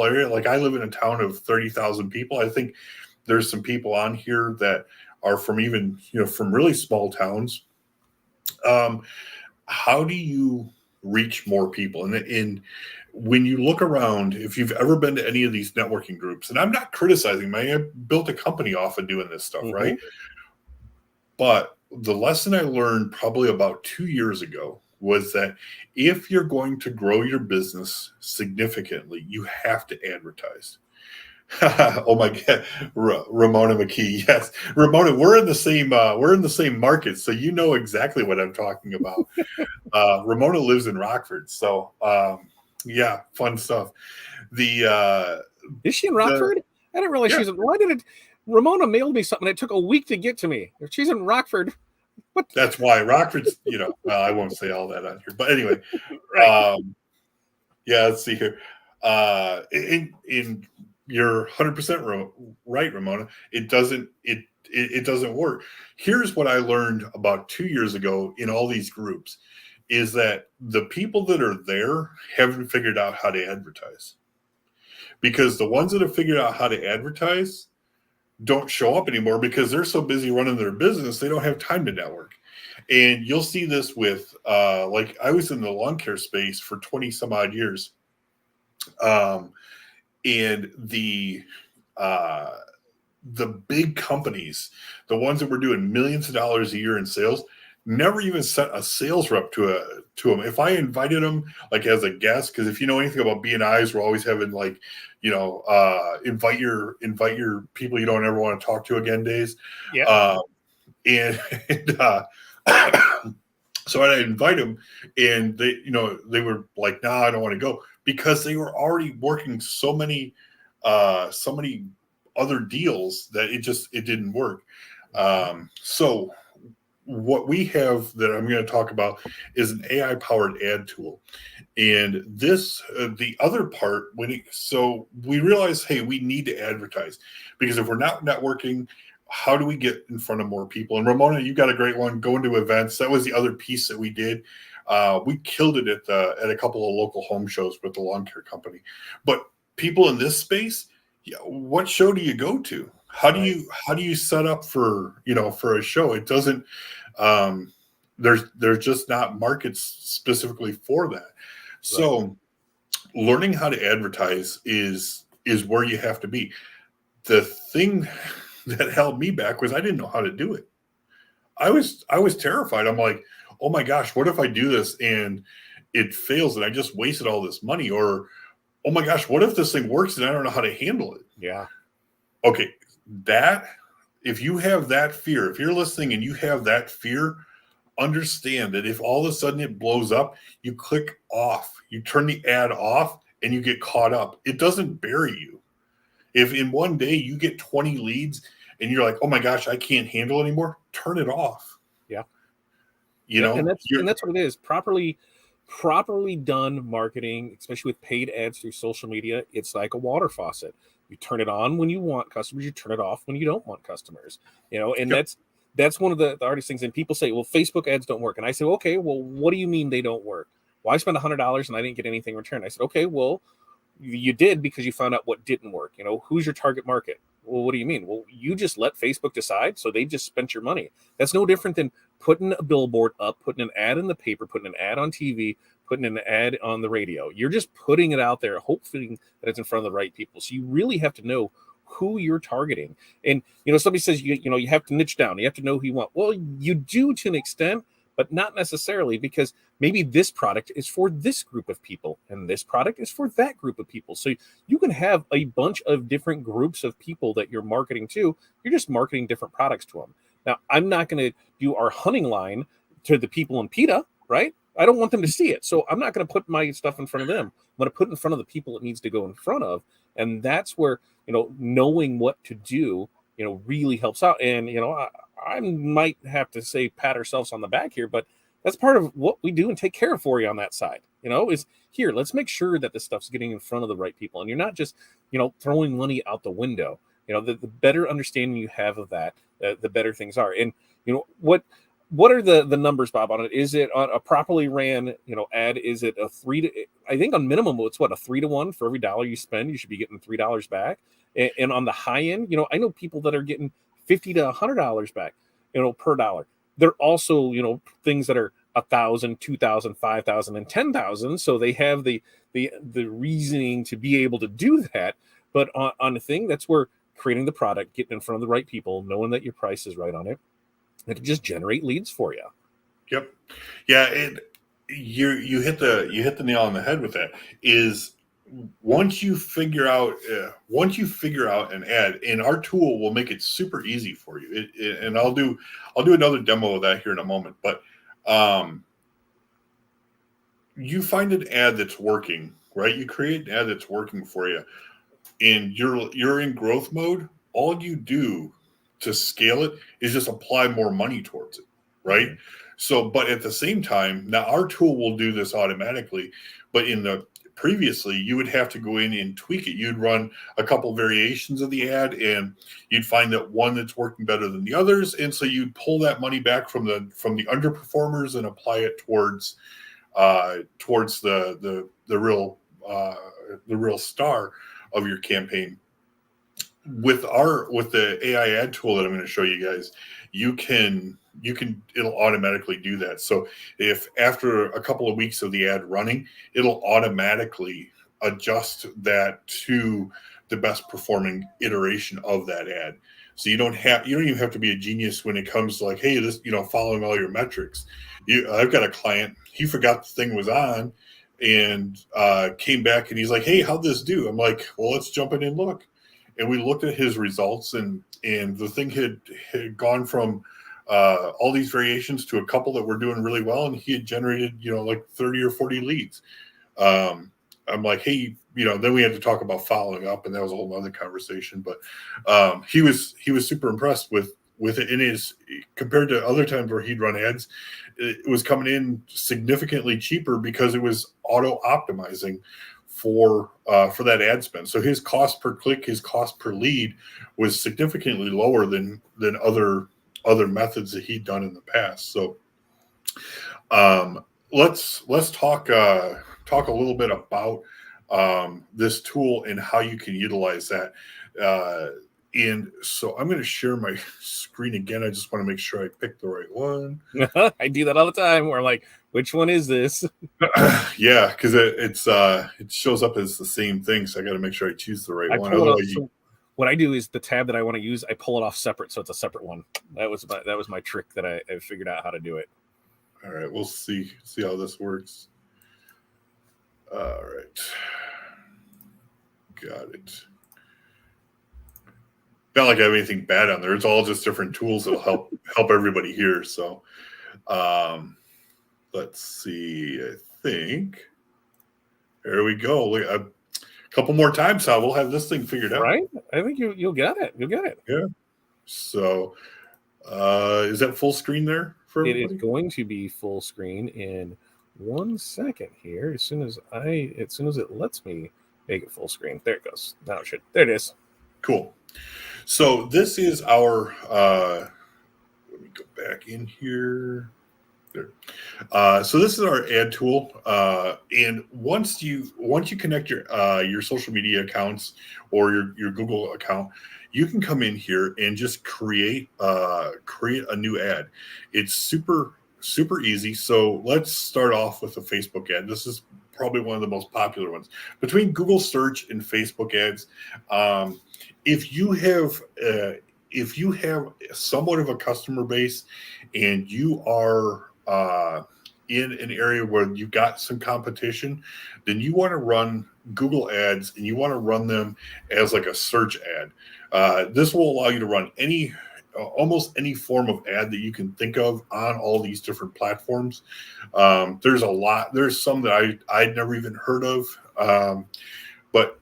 S2: area. Like I live in a town of 30,000 people. I think there's some people on here that are from even, from really small towns. How do you reach more people? And when you look around, if you've ever been to any of these networking groups, and I'm not criticizing, I built a company off of doing this stuff, right? But the lesson I learned probably about 2 years ago was that if you're going to grow your business significantly, you have to advertise. Oh my God, Ramona McKee. Yes, Ramona, we're in the same market, so you know exactly what I'm talking about. Ramona lives in Rockford, so yeah, fun stuff.
S1: Is she in Rockford? I didn't realize she's. Why did it? Ramona mailed me something. It took a week to get to me. If she's in Rockford, what?
S2: That's why Rockford's. I won't say all that on here, but anyway,
S1: right.
S2: Yeah. Let's see here. In You're 100% right, Ramona. It doesn't work. Here's what I learned about 2 years ago in all these groups is that the people that are there haven't figured out how to advertise. Because the ones that have figured out how to advertise don't show up anymore because they're so busy running their business, they don't have time to network. And you'll see this with, like I was in the lawn care space for 20 some odd years. And the big companies, the ones that were doing millions of dollars a year in sales, never even sent a sales rep to them. If I invited them like as a guest, because if you know anything about B&Is, we're always having like, invite your people you don't ever want to talk to again days.
S1: Yeah.
S2: So I'd invite them, and they were like, "Nah, I don't want to go," because they were already working so many other deals that it didn't work. So what we have that I'm going to talk about is an AI powered ad tool. And this, the other part, so we realized, hey, we need to advertise, because if we're not networking, how do we get in front of more people? And Ramona, you got a great one, going to events. That was the other piece that we did. We killed it at a couple of local home shows with the lawn care company. But people in this space, what show do you go to? How do you set up for a show? It doesn't. There's just not markets specifically for that. So learning how to advertise is where you have to be. The thing that held me back was I didn't know how to do it. I was terrified. I'm like, oh my gosh, what if I do this and it fails and I just wasted all this money? Or, oh my gosh, what if this thing works and I don't know how to handle it?
S1: Yeah.
S2: Okay, if you have that fear, if you're listening and you have that fear, understand that if all of a sudden it blows up, you click off, you turn the ad off, and you get caught up. It doesn't bury you. If in one day you get 20 leads and you're like, oh my gosh, I can't handle it anymore, turn it off.
S1: Yeah.
S2: You know,
S1: and that's what it is. Properly done marketing, especially with paid ads through social media, it's like a water faucet. You turn it on when you want customers, you turn it off when you don't want customers. And that's one of the hardest things. And people say, well, Facebook ads don't work. And I say, okay, well, what do you mean they don't work? Well, I spent $100 and I didn't get anything in return. I said, okay, well, you did because you found out what didn't work. Who's your target market? Well, what do you mean? Well, you just let Facebook decide, so they just spent your money. That's no different than putting a billboard up, putting an ad in the paper, putting an ad on TV, putting an ad on the radio. You're just putting it out there, hoping that it's in front of the right people. So you really have to know who you're targeting. And somebody says you have to niche down. You have to know who you want. Well, you do to an extent, but not necessarily, because maybe this product is for this group of people and this product is for that group of people. So you can have a bunch of different groups of people that you're marketing to. You're just marketing different products to them. Now, I'm not going to do our hunting line to the people in PETA, right? I don't want them to see it. So I'm not going to put my stuff in front of them. I'm going to put it in front of the people it needs to go in front of. And that's where, knowing what to do, really helps out. And, I might have to say, pat ourselves on the back here, but that's part of what we do and take care of for you on that side, is here, let's make sure that this stuff's getting in front of the right people. And you're not just, throwing money out the window. The better understanding you have of that, the better things are. And, what are the numbers, Bob, on it? Is it on a properly ran, ad? Is it I think on minimum, it's what, a 3-to-1 for every $1 you spend, you should be getting $3 back. And on the high end, I know people that are getting $50 to $100 back, per dollar. They're also, things that are 1,000, 2,000, 5,000, and 10,000. So they have the reasoning to be able to do that. But on a thing, that's where creating the product, getting in front of the right people, knowing that your price is right on it, it can just generate leads for you.
S2: Yep. Yeah. You hit the nail on the head with that. Is once you figure out an ad, and our tool will make it super easy for you. And I'll do another demo of that here in a moment. But you find an ad that's working, right? You create an ad that's working for you, and you're in growth mode. All you do to scale it is just apply more money towards it, right? Mm-hmm. So, but at the same time, now our tool will do this automatically, but previously you would have to go in and tweak it. You'd run a couple variations of the ad and you'd find that one that's working better than the others. And so you'd pull that money back from the underperformers and apply it towards the real star of your campaign. With the AI ad tool that I'm going to show you guys, it'll automatically do that. So if after a couple of weeks of the ad running, it'll automatically adjust that to the best performing iteration of that ad. So you don't even have to be a genius when it comes to like, hey, this, following all your metrics. I've got a client, he forgot the thing was on and came back and he's like, hey, how'd this do? I'm like, well, let's jump in and look. And we looked at his results, and the thing had gone from all these variations to a couple that were doing really well, and he had generated, like 30 or 40 leads. I'm like, hey, then we had to talk about following up, and that was a whole other conversation. But he was super impressed with it. And is compared to other times where he'd run ads, it was coming in significantly cheaper because it was auto optimizing for that ad spend. So his cost per click, his cost per lead was significantly lower than other methods that he'd done in the past. So let's talk a little bit about this tool and how you can utilize that. And so I'm going to share my screen again. I just want to make sure I picked the right one.
S1: I do that all the time. Where I'm like, which one is this?
S2: Yeah, because it shows up as the same thing. So I got to make sure I choose the right one. Otherwise,
S1: what I do is the tab that I want to use, I pull it off separate, so it's a separate one. That was my trick that I figured out how to do it.
S2: All right, we'll see how this works. All right, got it. Not like I have anything bad on there. It's all just different tools that'll help everybody here. So, let's see. I think there we go. A couple more times, how we'll have this thing figured out.
S1: Right? I think you'll get it. You'll get it.
S2: Yeah. So, is that full screen there for everybody?
S1: It is going to be full screen in 1 second here. As soon as it lets me make it full screen. There it goes. Now it should. There it is.
S2: Cool. So this is our. Let me go back in here. There. So this is our ad tool, and once you connect your social media accounts or your Google account, you can come in here and just create a new ad. It's super easy. So let's start off with a Facebook ad. This is probably one of the most popular ones between Google search and Facebook ads. If you have somewhat of a customer base and you are in an area where you've got some competition, then you want to run Google ads and you want to run them as like a search ad. This will allow you to run almost any form of ad that you can think of on all these different platforms. There's a lot. There's some that I'd never even heard of. But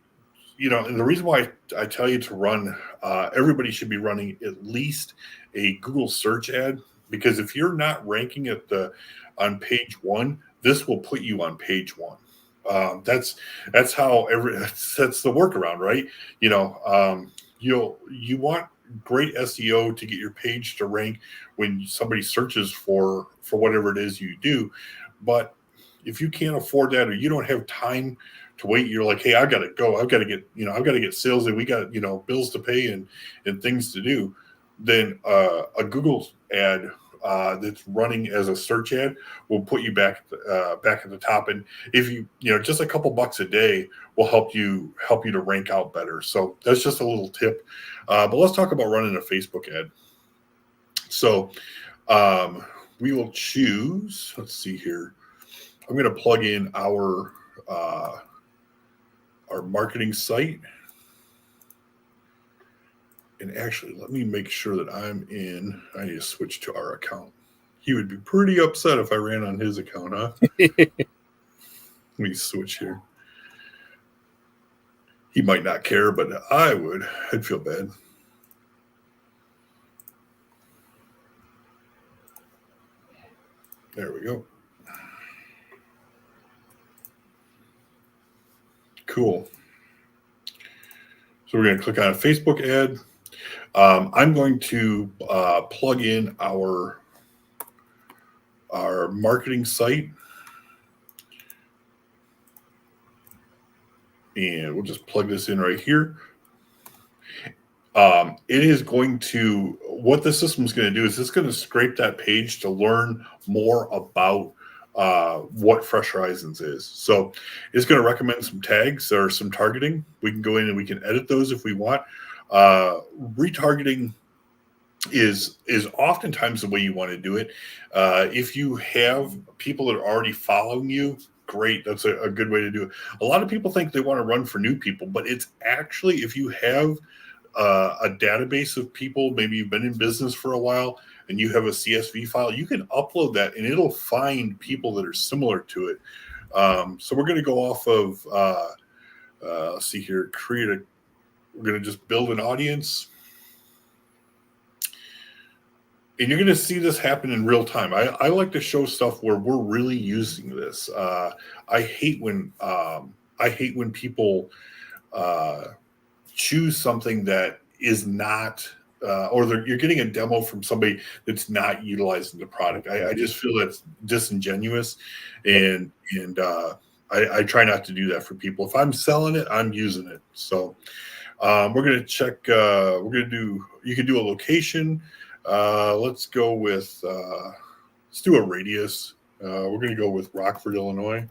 S2: and the reason why I tell you to run, everybody should be running at least a Google search ad, because if you're not ranking on page 1, this will put you on page 1. That's how that's the workaround, right? You want great SEO to get your page to rank when somebody searches for whatever it is you do. But if you can't afford that, or you don't have time to wait, you're like, hey, I've got to go. I've got to get sales, and we got bills to pay and things to do. Then a Google ad that's running as a search ad will put you back at the top. And if you just a couple bucks a day will help you to rank out better. So that's just a little tip. But let's talk about running a Facebook ad. So we will choose. Let's see here. I'm going to plug in our marketing site. And actually, let me make sure that I'm in. I need to switch to our account. He would be pretty upset if I ran on his account, huh? Let me switch here. He might not care, but I would. I'd feel bad. There we go. Cool. So we're going to click on a Facebook ad. I'm going to plug in our marketing site, and we'll just plug this in right here. It is going to, what the system is going to do is it's going to scrape that page to learn more about what Fresh Horizons is. So it's going to recommend some tags or some targeting. We can go in and we can edit those if we want. Retargeting is oftentimes the way you want to do it. If you have people that are already following you, great. That's a good way to do it. A lot of people think they want to run for new people, but it's actually, if you have a database of people, maybe you've been in business for a while and you have a CSV file, you can upload that and it'll find people that are similar to it. So we're going to go off of, let's see here, we're going to just build an audience. And you're going to see this happen in real time. I like to show stuff where we're really using this. I hate when people choose something that is not, or you're getting a demo from somebody that's not utilizing the product. I just feel that's disingenuous, and I try not to do that for people. If I'm selling it, I'm using it. So we're going to check. You can do a location. Let's go with, let's do a radius. We're going to go with Rockford, Illinois.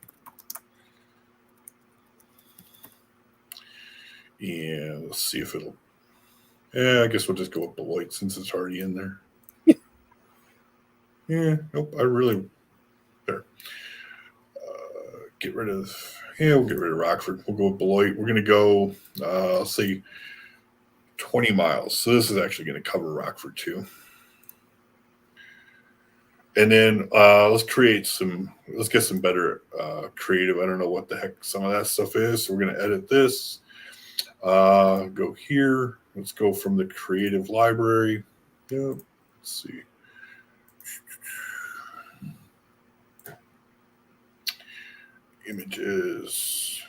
S2: And let's see if it'll Yeah, I guess we'll just go with Beloit since it's already in there. Yeah, nope. I really there. Get rid of. Yeah, we'll get rid of Rockford. We'll go with Beloit. We're gonna go. Let's see, 20 miles. So this is actually going to cover Rockford too. And then let's get some better creative. I don't know what the heck some of that stuff is. So we're going to edit this. Go here. Let's go from the creative library. Yep. Let's see. Images.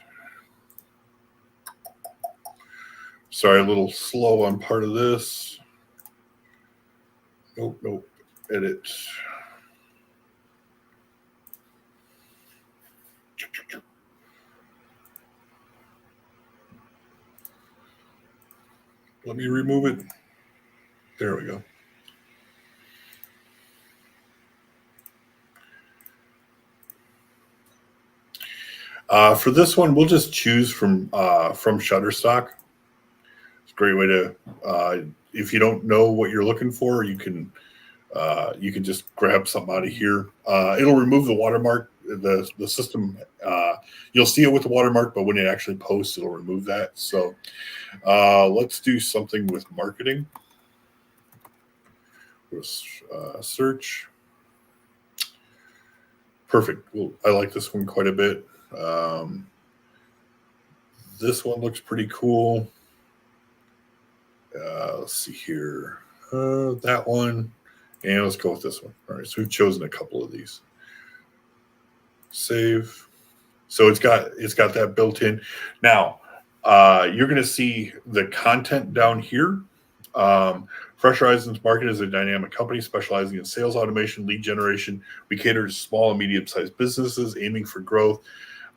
S2: Sorry, a little slow on part of this. Nope. Edit. Let me remove it. There we go. For this one, we'll just choose from Shutterstock. It's a great way to, if you don't know what you're looking for, you can just grab something out of here. It'll remove the watermark. The system, you'll see it with the watermark, but when it actually posts, it'll remove that. So let's do something with marketing. Search. Perfect. Well, I like this one quite a bit. This one looks pretty cool. Let's see here. That one. And let's go with this one. All right. So we've chosen a couple of these. Save. So it's got that built in. Now, you're going to see the content down here. Fresh Horizons Market is a dynamic company specializing in sales automation, lead generation. We cater to small and medium-sized businesses aiming for growth.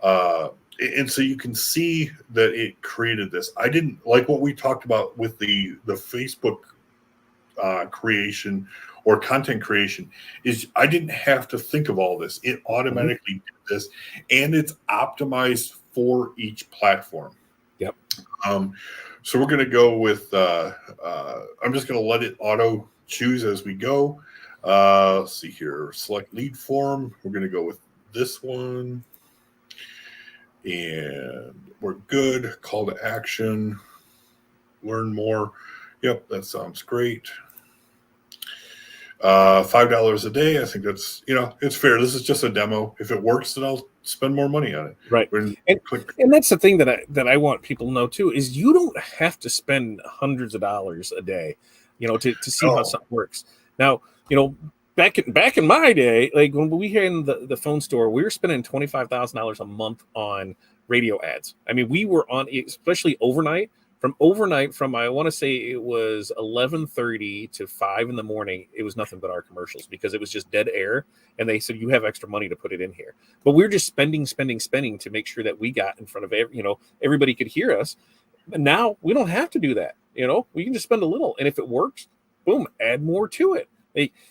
S2: And so you can see that it created this. I didn't like what we talked about with the Facebook creation or content creation is I didn't have to think of all this. It automatically did this, and it's optimized for each platform.
S1: Yep.
S2: So we're going to go with, I'm just going to let it auto choose as we go. Let's see here. Select lead form. We're going to go with this one. And we're good. Call to action. Learn more. Yep, that sounds great. $5 a day. I think that's, it's fair. This is just a demo. If it works, then I'll spend more money on it.
S1: Right. And that's the thing that I want people to know too, is you don't have to spend hundreds of dollars a day, to see how something works. Now, back in my day, like when we were in the phone store, we were spending $25,000 a month on radio ads. I mean, we were on, especially overnight. From I want to say it was 11:30 to 5 in the morning. It was nothing but our commercials because it was just dead air. And they said, you have extra money to put it in here. But we were just spending to make sure that we got in front of, everybody could hear us. But now we don't have to do that. We can just spend a little. And if it works, boom, add more to it.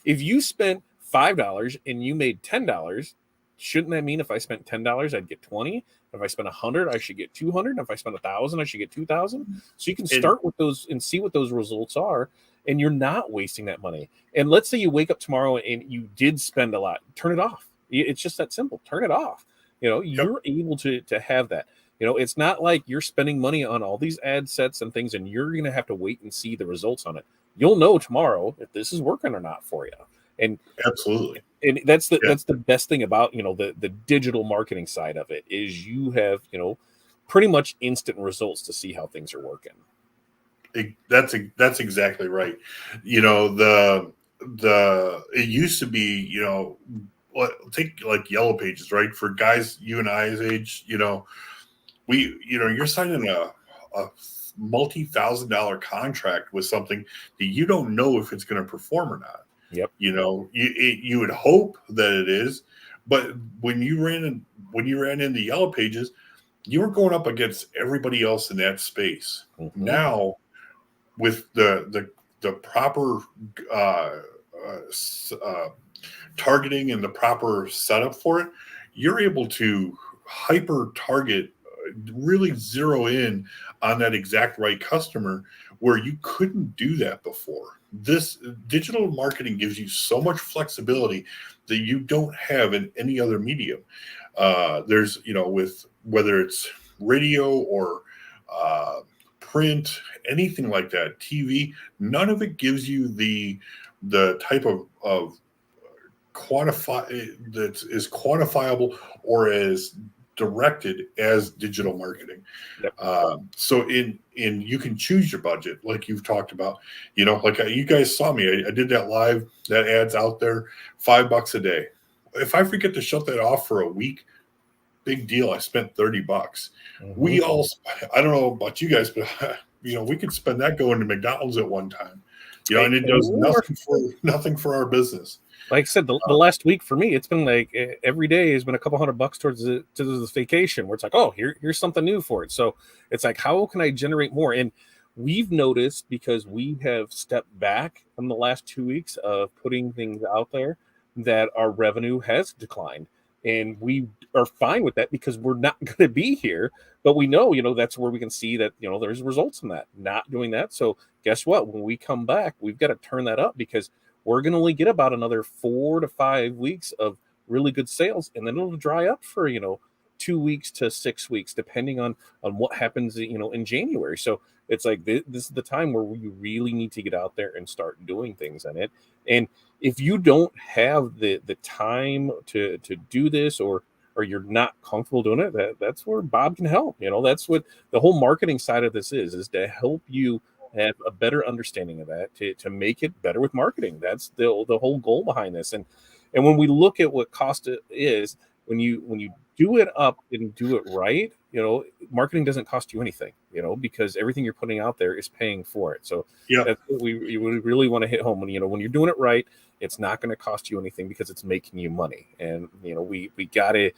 S1: If you spent $5 and you made $10, shouldn't that mean if I spent $10, I'd get 20? If I spend 100, I should get 200. If I spend 1,000, I should get 2,000. So you can start with those and see what those results are, and you're not wasting that money. And let's say you wake up tomorrow and you did spend a lot. Turn it off. It's just that simple. Turn it off. You're able to have that. It's not like you're spending money on all these ad sets and things, and you're going to have to wait and see the results on it. You'll know tomorrow if this is working or not for you. And
S2: absolutely.
S1: And that's the best thing about, the digital marketing side of it is you have, pretty much instant results to see how things are working.
S2: That's exactly right. It used to be, take like Yellow Pages, right? For guys you and I's age, you're signing a multi-$1,000 contract with something that you don't know if it's going to perform or not.
S1: Yep.
S2: You would hope that it is, but when you ran in the Yellow Pages, you were going up against everybody else in that space. Mm-hmm. Now, with the proper targeting and the proper setup for it, you're able to hyper target, really zero in on that exact right customer where you couldn't do that before. This digital marketing gives you so much flexibility that you don't have in any other medium. There's, with whether it's radio or print, anything like that, TV, none of it gives you the type of quantify that is quantifiable or as directed as digital marketing.
S1: Yep.
S2: So in you can choose your budget, like you've talked about. Like you guys saw me. I did that live. That ad's out there, $5 a day. If I forget to shut that off for a week, big deal. I spent $30.
S1: Mm-hmm.
S2: We all, I don't know about you guys, but we could spend that going to McDonald's at one time. And it does nothing for our business.
S1: Like I said, the last week for me, it's been like every day has been a couple $100 towards this vacation, where it's like, oh, here's something new for it. So it's like, how can I generate more? And we've noticed, because we have stepped back from the last 2 weeks of putting things out there, that our revenue has declined. And we are fine with that, because we're not going to be here. But we know, that's where we can see that, there's results in that, not doing that. So guess what? When we come back, we've got to turn that up, because we're going to only get about another 4 to 5 weeks of really good sales. And then it'll dry up for, 2 weeks to 6 weeks, depending on what happens, in January. So it's like, this is the time where we really need to get out there and start doing things on it. And if you don't have the time to do this, or you're not comfortable doing it, that's where Bob can help. That's what the whole marketing side of this is to help you have a better understanding of that, to make it better with marketing. That's the whole goal behind this. And when we look at what cost it is, when you do it up and do it right, marketing doesn't cost you anything, because everything you're putting out there is paying for it. So that's what we really want to hit home. When you're doing it right, it's not going to cost you anything, because it's making you money. And we gotta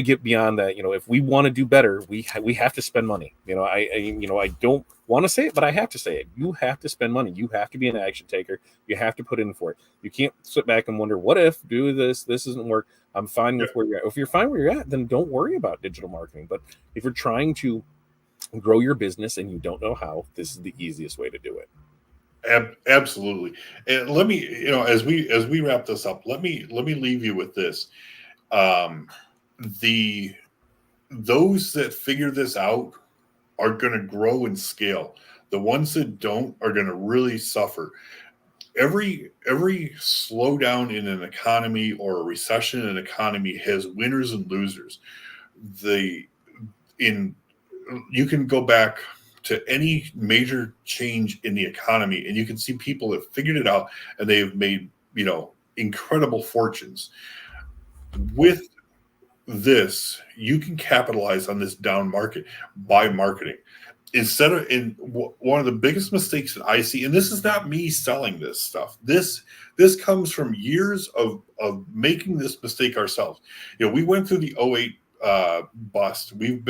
S1: get beyond that. If we want to do better, we have to spend money. I don't want to say it, but I have to say it. You have to spend money. You have to be an action taker. You have to put in for it. You can't sit back and wonder, what if do this doesn't work? I'm fine with where you're at. If you're fine where you're at, then don't worry about digital marketing. But if you're trying to grow your business and you don't know how, this is the easiest way to do it.
S2: Absolutely. And let me, as we wrap this up, let me leave you with this. Those that figure this out are going to grow and scale. The ones that don't are going to really suffer. Every slowdown in an economy or a recession in an economy has winners and losers. You can go back to any major change in the economy, and you can see people that figured it out and they have made, incredible fortunes. With this, you can capitalize on this down market by marketing. One of the biggest mistakes that I see, and this is not me selling this stuff. This comes from years of making this mistake ourselves. We went through the 2008 bust. We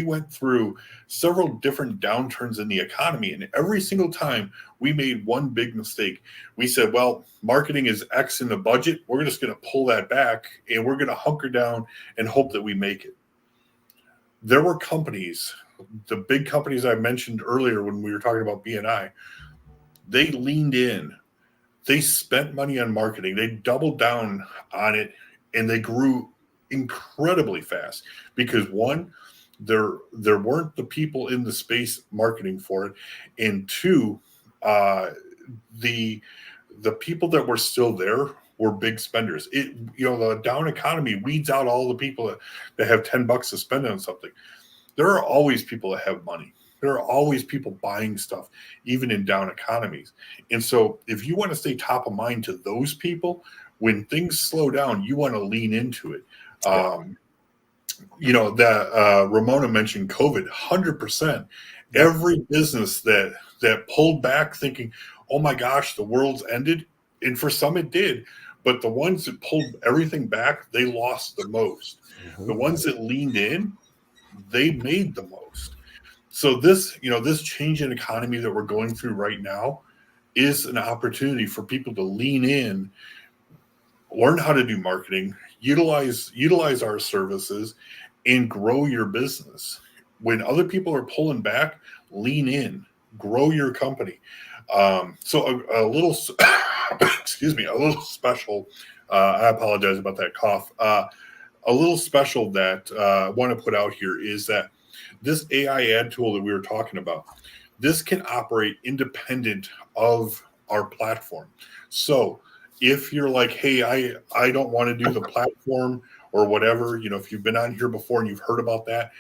S2: went through several different downturns in the economy, and every single time we made one big mistake. We said, well, marketing is X in the budget. We're just going to pull that back, and we're going to hunker down and hope that we make it. There were companies, the big companies I mentioned earlier when we were talking about BNI, they leaned in. They spent money on marketing. They doubled down on it, and they grew incredibly fast, because one, there weren't the people in the space marketing for it, and two, the people that were still there were big spenders. The down economy weeds out all the people that have $10 to spend on something. There are always people that have money. There are always people buying stuff, even in down economies. And so if you want to stay top of mind to those people, when things slow down, you want to lean into it. Ramona mentioned COVID, 100%. Every business that pulled back thinking, oh my gosh, the world's ended. And for some it did, but the ones that pulled everything back, they lost the most. Mm-hmm. The ones that leaned in, they made the most. So this change in economy that we're going through right now is an opportunity for people to lean in, learn how to do marketing, utilize our services, and grow your business. When other people are pulling back, lean in. grow your company. So a little, excuse me, a little special. I apologize about that cough. A little special that I want to put out here is that this AI ad tool that we were talking about, this can operate independent of our platform. So if you're like, hey, I don't want to do the platform or whatever, if you've been on here before and you've heard about that,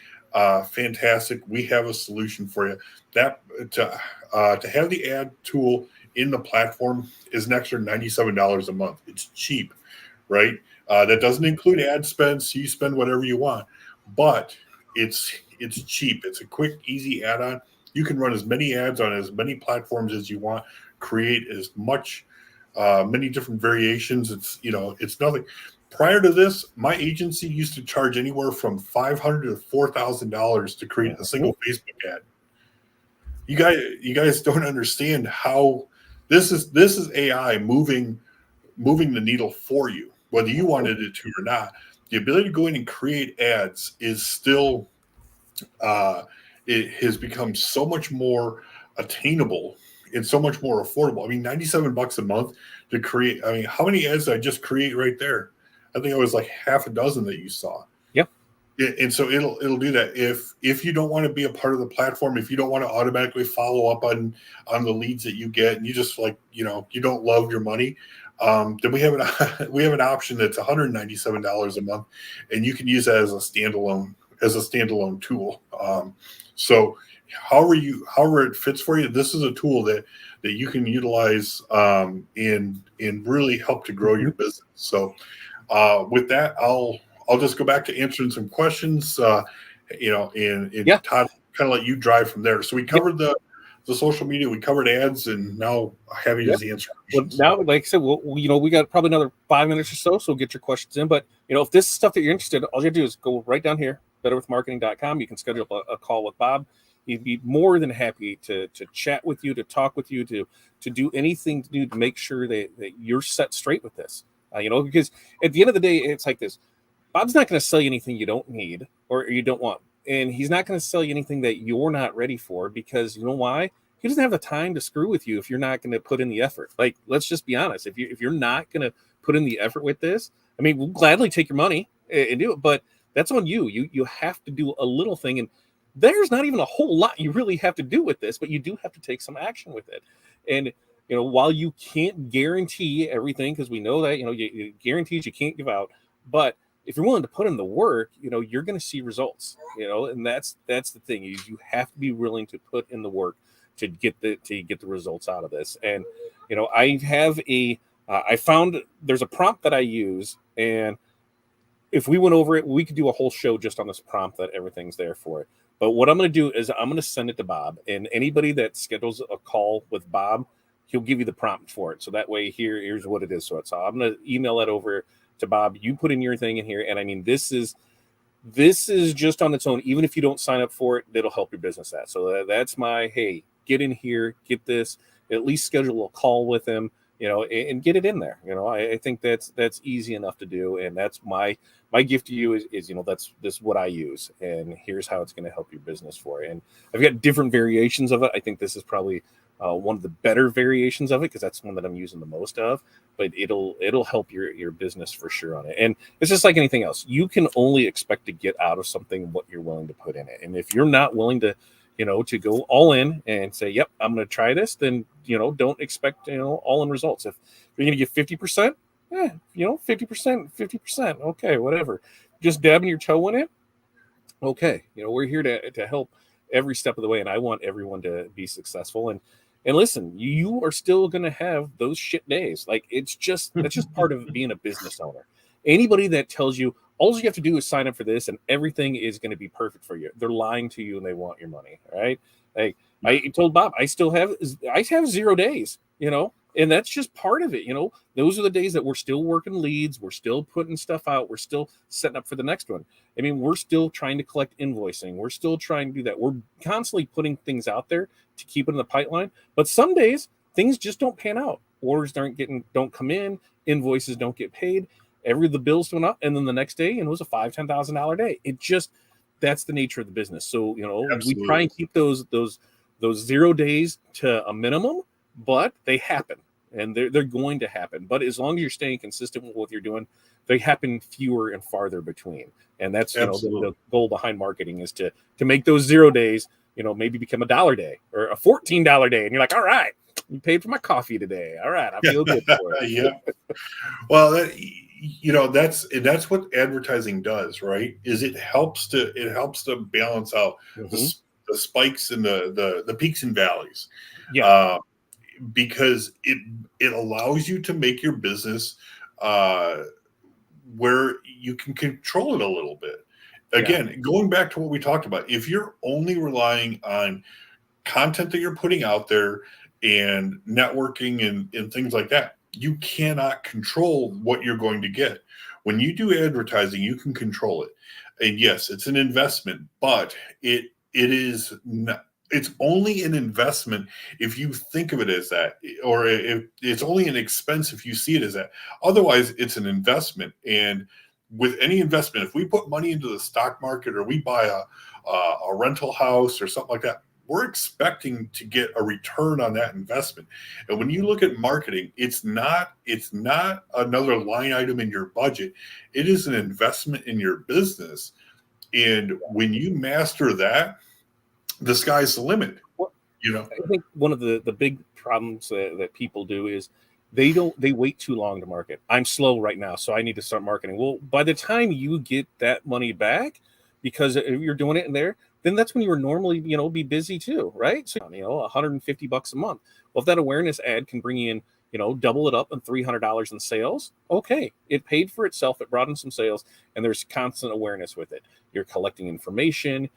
S2: fantastic. We have a solution for you. That to have the ad tool in the platform is an extra $97 a month. It's cheap, right? That doesn't include ad spend, so you spend whatever you want, but it's cheap. It's a quick, easy add-on. You can run as many ads on as many platforms as you want, create as much, many different variations. It's nothing. Prior to this, my agency used to charge anywhere from $500 to $4,000 to create a single Facebook ad. You guys don't understand how this is AI moving the needle for you, whether you wanted it to or not. The ability to go in and create ads is still it has become so much more attainable and so much more affordable. I mean, $97 a month to create. I mean, how many ads did I just create right there? I think it was like half a dozen that you saw.
S1: Yep.
S2: And so it'll do that. If you don't want to be a part of the platform, if you don't want to automatically follow up on the leads that you get, and you just you don't love your money, then we have an option that's $197 a month, and you can use that as a standalone tool. So however it fits for you, this is a tool that you can utilize and really help to grow your business. So with that, I'll just go back to answering some questions, and Todd, kind of let you drive from there. So we covered the social media, we covered ads, and now I have you as the answer.
S1: Well, now, like I said, we got probably another 5 minutes or so get your questions in. But if this is stuff that you're interested in, all you have to do is go right down here, betterwithmarketing.com. You can schedule a call with Bob. He'd be more than happy to chat with you, to talk with you, to do anything to make sure that you're set straight with this. Because at the end of the day, it's like this. Bob's not going to sell you anything you don't need or you don't want. And he's not going to sell you anything that you're not ready for, because you know why? He doesn't have the time to screw with you if you're not going to put in the effort. Like, let's just be honest. If you're not going to put in the effort with this, I mean, we'll gladly take your money and do it, but that's on you. You have to do a little thing, and there's not even a whole lot you really have to do with this, but you do have to take some action with it. And while you can't guarantee everything, because we know that you guarantees you can't give out, but if you're willing to put in the work, you're going to see results. And that's the thing. You have to be willing to put in the work to get the results out of this. And I have I found there's a prompt that I use, and if we went over it, we could do a whole show just on this prompt that everything's there for it. But what I'm going to do is I'm going to send it to Bob, and anybody that schedules a call with Bob, he'll give you the prompt for it. So that way, here's what it is. So I'm going to email that over to Bob. You put in your thing in here, and I mean, this is just on its own. Even if you don't sign up for it, it'll help your business out. So that's my, hey, get in here, get this, at least schedule a call with him, and get it in there. I think that's easy enough to do, and that's my gift to you is that's what I use, and here's how it's going to help your business for you. And I've got different variations of it. I think this is probably one of the better variations of it, because that's one that I'm using the most of, but it'll help your business for sure on it. And it's just like anything else. You can only expect to get out of something what you're willing to put in it. And if you're not willing to go all in and say, yep, I'm going to try this, then, don't expect, all in results. If you're going to get 50%, 50%, okay, whatever. Just dabbing your toe in it. Okay. We're here to help every step of the way. And I want everyone to be successful. And listen, you are still going to have those shit days. Like, that's just part of being a business owner. Anybody that tells you all you have to do is sign up for this and everything is going to be perfect for you, they're lying to you and they want your money. Right? Like, I told Bob, I have 0 days, and that's just part of it. Those are the days that we're still working leads. We're still putting stuff out. We're still setting up for the next one. I mean, we're still trying to collect invoicing. We're still trying to do that. We're constantly putting things out there to keep it in the pipeline. But some days things just don't pan out. Orders don't come in. Invoices don't get paid. The bills went up, and then the next day, it was a $5,000-$10,000 day. That's the nature of the business. So,
S2: Absolutely.
S1: we try and keep those those 0 days to a minimum, but they happen, and they're going to happen. But as long as you're staying consistent with what you're doing, they happen fewer and farther between. And that's the goal behind marketing is to make those 0 days, maybe become $1 day or a $14 day, and you're like, all right, you paid for my coffee today. All right, I feel good for it.
S2: Yeah. Well, that's what advertising does, right? Is it helps to balance out the spikes and the peaks and valleys.
S1: Yeah.
S2: Because it allows you to make your business where you can control it a little bit. Again, going back to what we talked about, if you're only relying on content that you're putting out there and networking and things like that, you cannot control what you're going to get. When you do advertising, you can control it. And yes, it's an investment, but it's only an investment if you think of it as that, or if it's only an expense if you see it as that. Otherwise, it's an investment. And with any investment, if we put money into the stock market or we buy a rental house or something like that, we're expecting to get a return on that investment. And when you look at marketing, it's not another line item in your budget. It is an investment in your business. And when you master that, the sky's the limit.
S1: I think one of the big problems that people do is they wait too long to market. I'm slow right now, so I need to start marketing. Well, by the time you get that money back, because you're doing it in there, then that's when you were normally, be busy too, right? So, $150 a month. Well, if that awareness ad can bring you in, double it up and $300 in sales, okay, it paid for itself. It brought in some sales, and there's constant awareness with it. You're collecting information,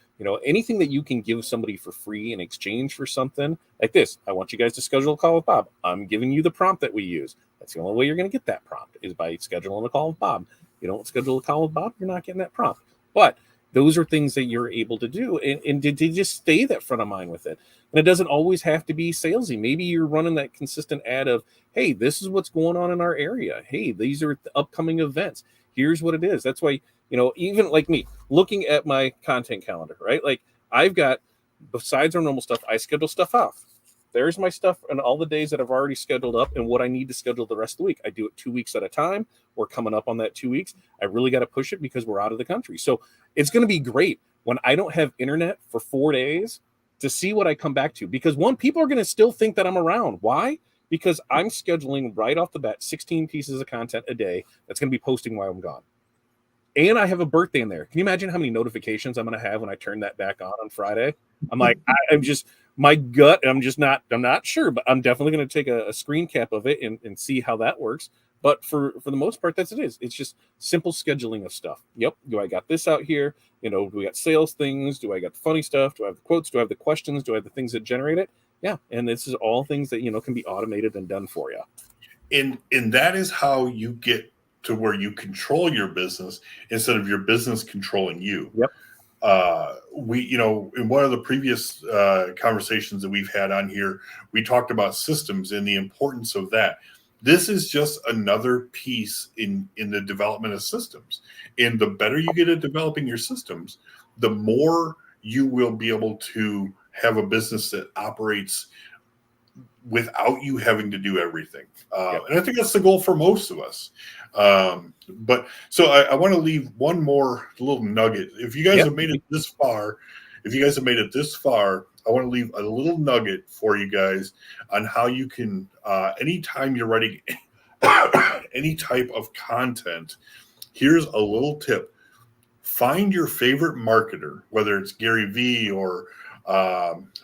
S1: anything that you can give somebody for free in exchange for something like this. I want you guys to schedule a call with Bob. I'm giving you the prompt that we use. That's the only way you're going to get that prompt is by scheduling a call with Bob. You don't schedule a call with Bob, you're not getting that prompt. But those are things that you're able to do, and to just stay that front of mind with it. And it doesn't always have to be salesy. Maybe you're running that consistent ad of, hey, this is what's going on in our area. Hey, these are the upcoming events. Here's what it is. That's why, even like me, looking at my content calendar, right? Like I've got, besides our normal stuff, I schedule stuff out. There's my stuff and all the days that I've already scheduled up and what I need to schedule the rest of the week. I do it 2 weeks at a time. We're coming up on that 2 weeks. I really got to push it because we're out of the country. So it's going to be great when I don't have internet for 4 days to see what I come back to. Because one, people are going to still think that I'm around. Why? Because I'm scheduling right off the bat 16 pieces of content a day that's going to be posting while I'm gone. And I have a birthday in there. Can you imagine how many notifications I'm going to have when I turn that back on Friday? I'm like, I'm just, my gut, I'm not sure, but I'm definitely going to take a screen cap of it and see how that works. But for the most part, that's it is. It's just simple scheduling of stuff. Yep. Do I got this out here? Do we got sales things? Do I got the funny stuff? Do I have the quotes? Do I have the questions? Do I have the things that generate it? Yeah. And this is all things that, can be automated and done for you.
S2: And that is how you get to where you control your business instead of your business controlling you.
S1: Yep.
S2: In one of the previous conversations that we've had on here, we talked about systems and the importance of that. This is just another piece in the development of systems. And the better you get at developing your systems, the more you will be able to have a business that operates without you having to do everything. And I think that's the goal for most of us. But so I want to leave one more little nugget. If you guys have made it this far, I want to leave a little nugget for you guys on how you can, anytime you're writing any type of content, here's a little tip. Find your favorite marketer, whether it's Gary Vee or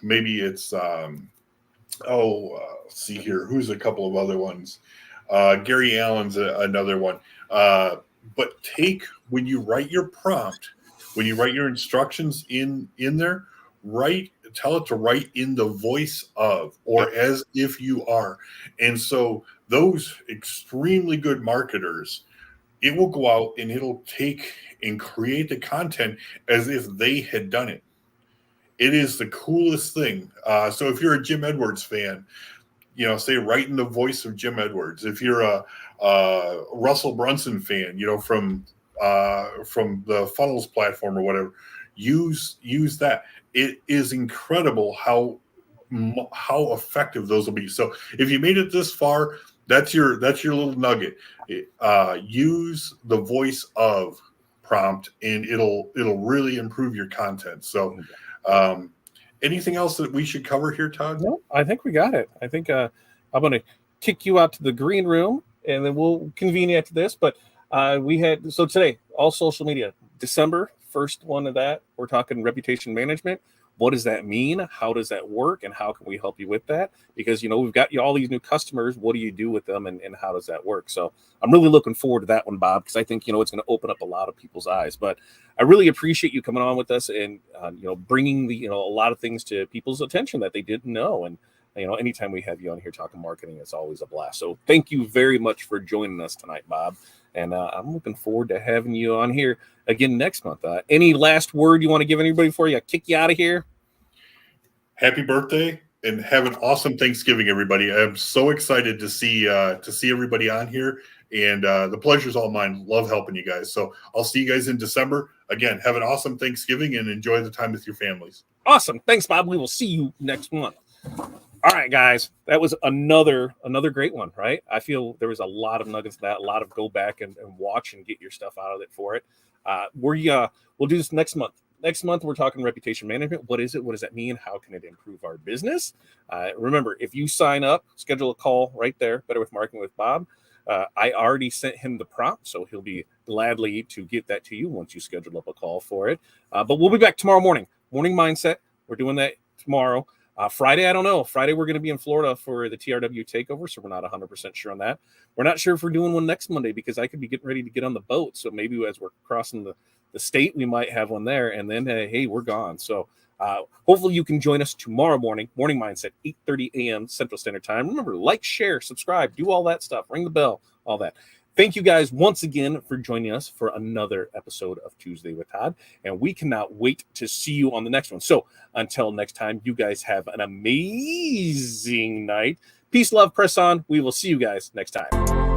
S2: maybe it's, let's see here. Who's a couple of other ones? Gary Allen's another one. But when you write your prompt, when you write your instructions in there, tell it to write in the voice of, or as if you are. And so those extremely good marketers, it will go out and it'll take and create the content as if they had done it. It is the coolest thing. So if you're a Jim Edwards fan, say write in the voice of Jim Edwards. If you're a Russell Brunson fan, from the Funnels platform or whatever, use that. It is incredible how how effective those will be. So if you made it this far, that's your little nugget. Use the voice of prompt, and it'll really improve your content. So anything else that we should cover here, Todd?
S1: No, I think we got it. I think I'm going to kick you out to the green room, and then we'll convene after this. But so today, all social media, December 1st one of that, we're talking reputation management. What does that mean? How does that work? And how can we help you with that? Because, we've got you all these new customers. What do you do with them? And how does that work? So I'm really looking forward to that one, Bob, because I think, it's going to open up a lot of people's eyes. But I really appreciate you coming on with us and, bringing a lot of things to people's attention that they didn't know. And, anytime we have you on here talking marketing, it's always a blast. So thank you very much for joining us tonight, Bob. And I'm looking forward to having you on here again next month. Any last word you want to give anybody before I kick you out of here?
S2: Happy birthday and have an awesome Thanksgiving, everybody. I'm so excited to see everybody on here, and the pleasure's all mine. Love helping you guys. So I'll see you guys in December. Again, have an awesome Thanksgiving and enjoy the time with your families.
S1: Awesome. Thanks, Bob. We will see you next month. All right, guys, that was another great one, right? I feel there was a lot of nuggets of that, a lot of go back and watch and get your stuff out of it for it. We'll do this next month. Next month, we're talking reputation management. What is it? What does that mean? How can it improve our business? Remember, if you sign up, schedule a call right there, Better with Marketing with Bob. I already sent him the prompt, so he'll be gladly to get that to you once you schedule up a call for it. But we'll be back tomorrow morning. Morning Mindset. We're doing that tomorrow. Friday, I don't know. Friday, we're going to be in Florida for the TRW takeover, so we're not 100% sure on that. We're not sure if we're doing one next Monday because I could be getting ready to get on the boat. So maybe as we're crossing the state, we might have one there. And then, hey, we're gone. So hopefully you can join us tomorrow morning. Morning Mindset, 8:30 a.m. Central Standard Time. Remember, like, share, subscribe, do all that stuff. Ring the bell, all that. Thank you guys once again for joining us for another episode of Tuesday with Todd. And we cannot wait to see you on the next one. So until next time, you guys have an amazing night. Peace, love, press on. We will see you guys next time.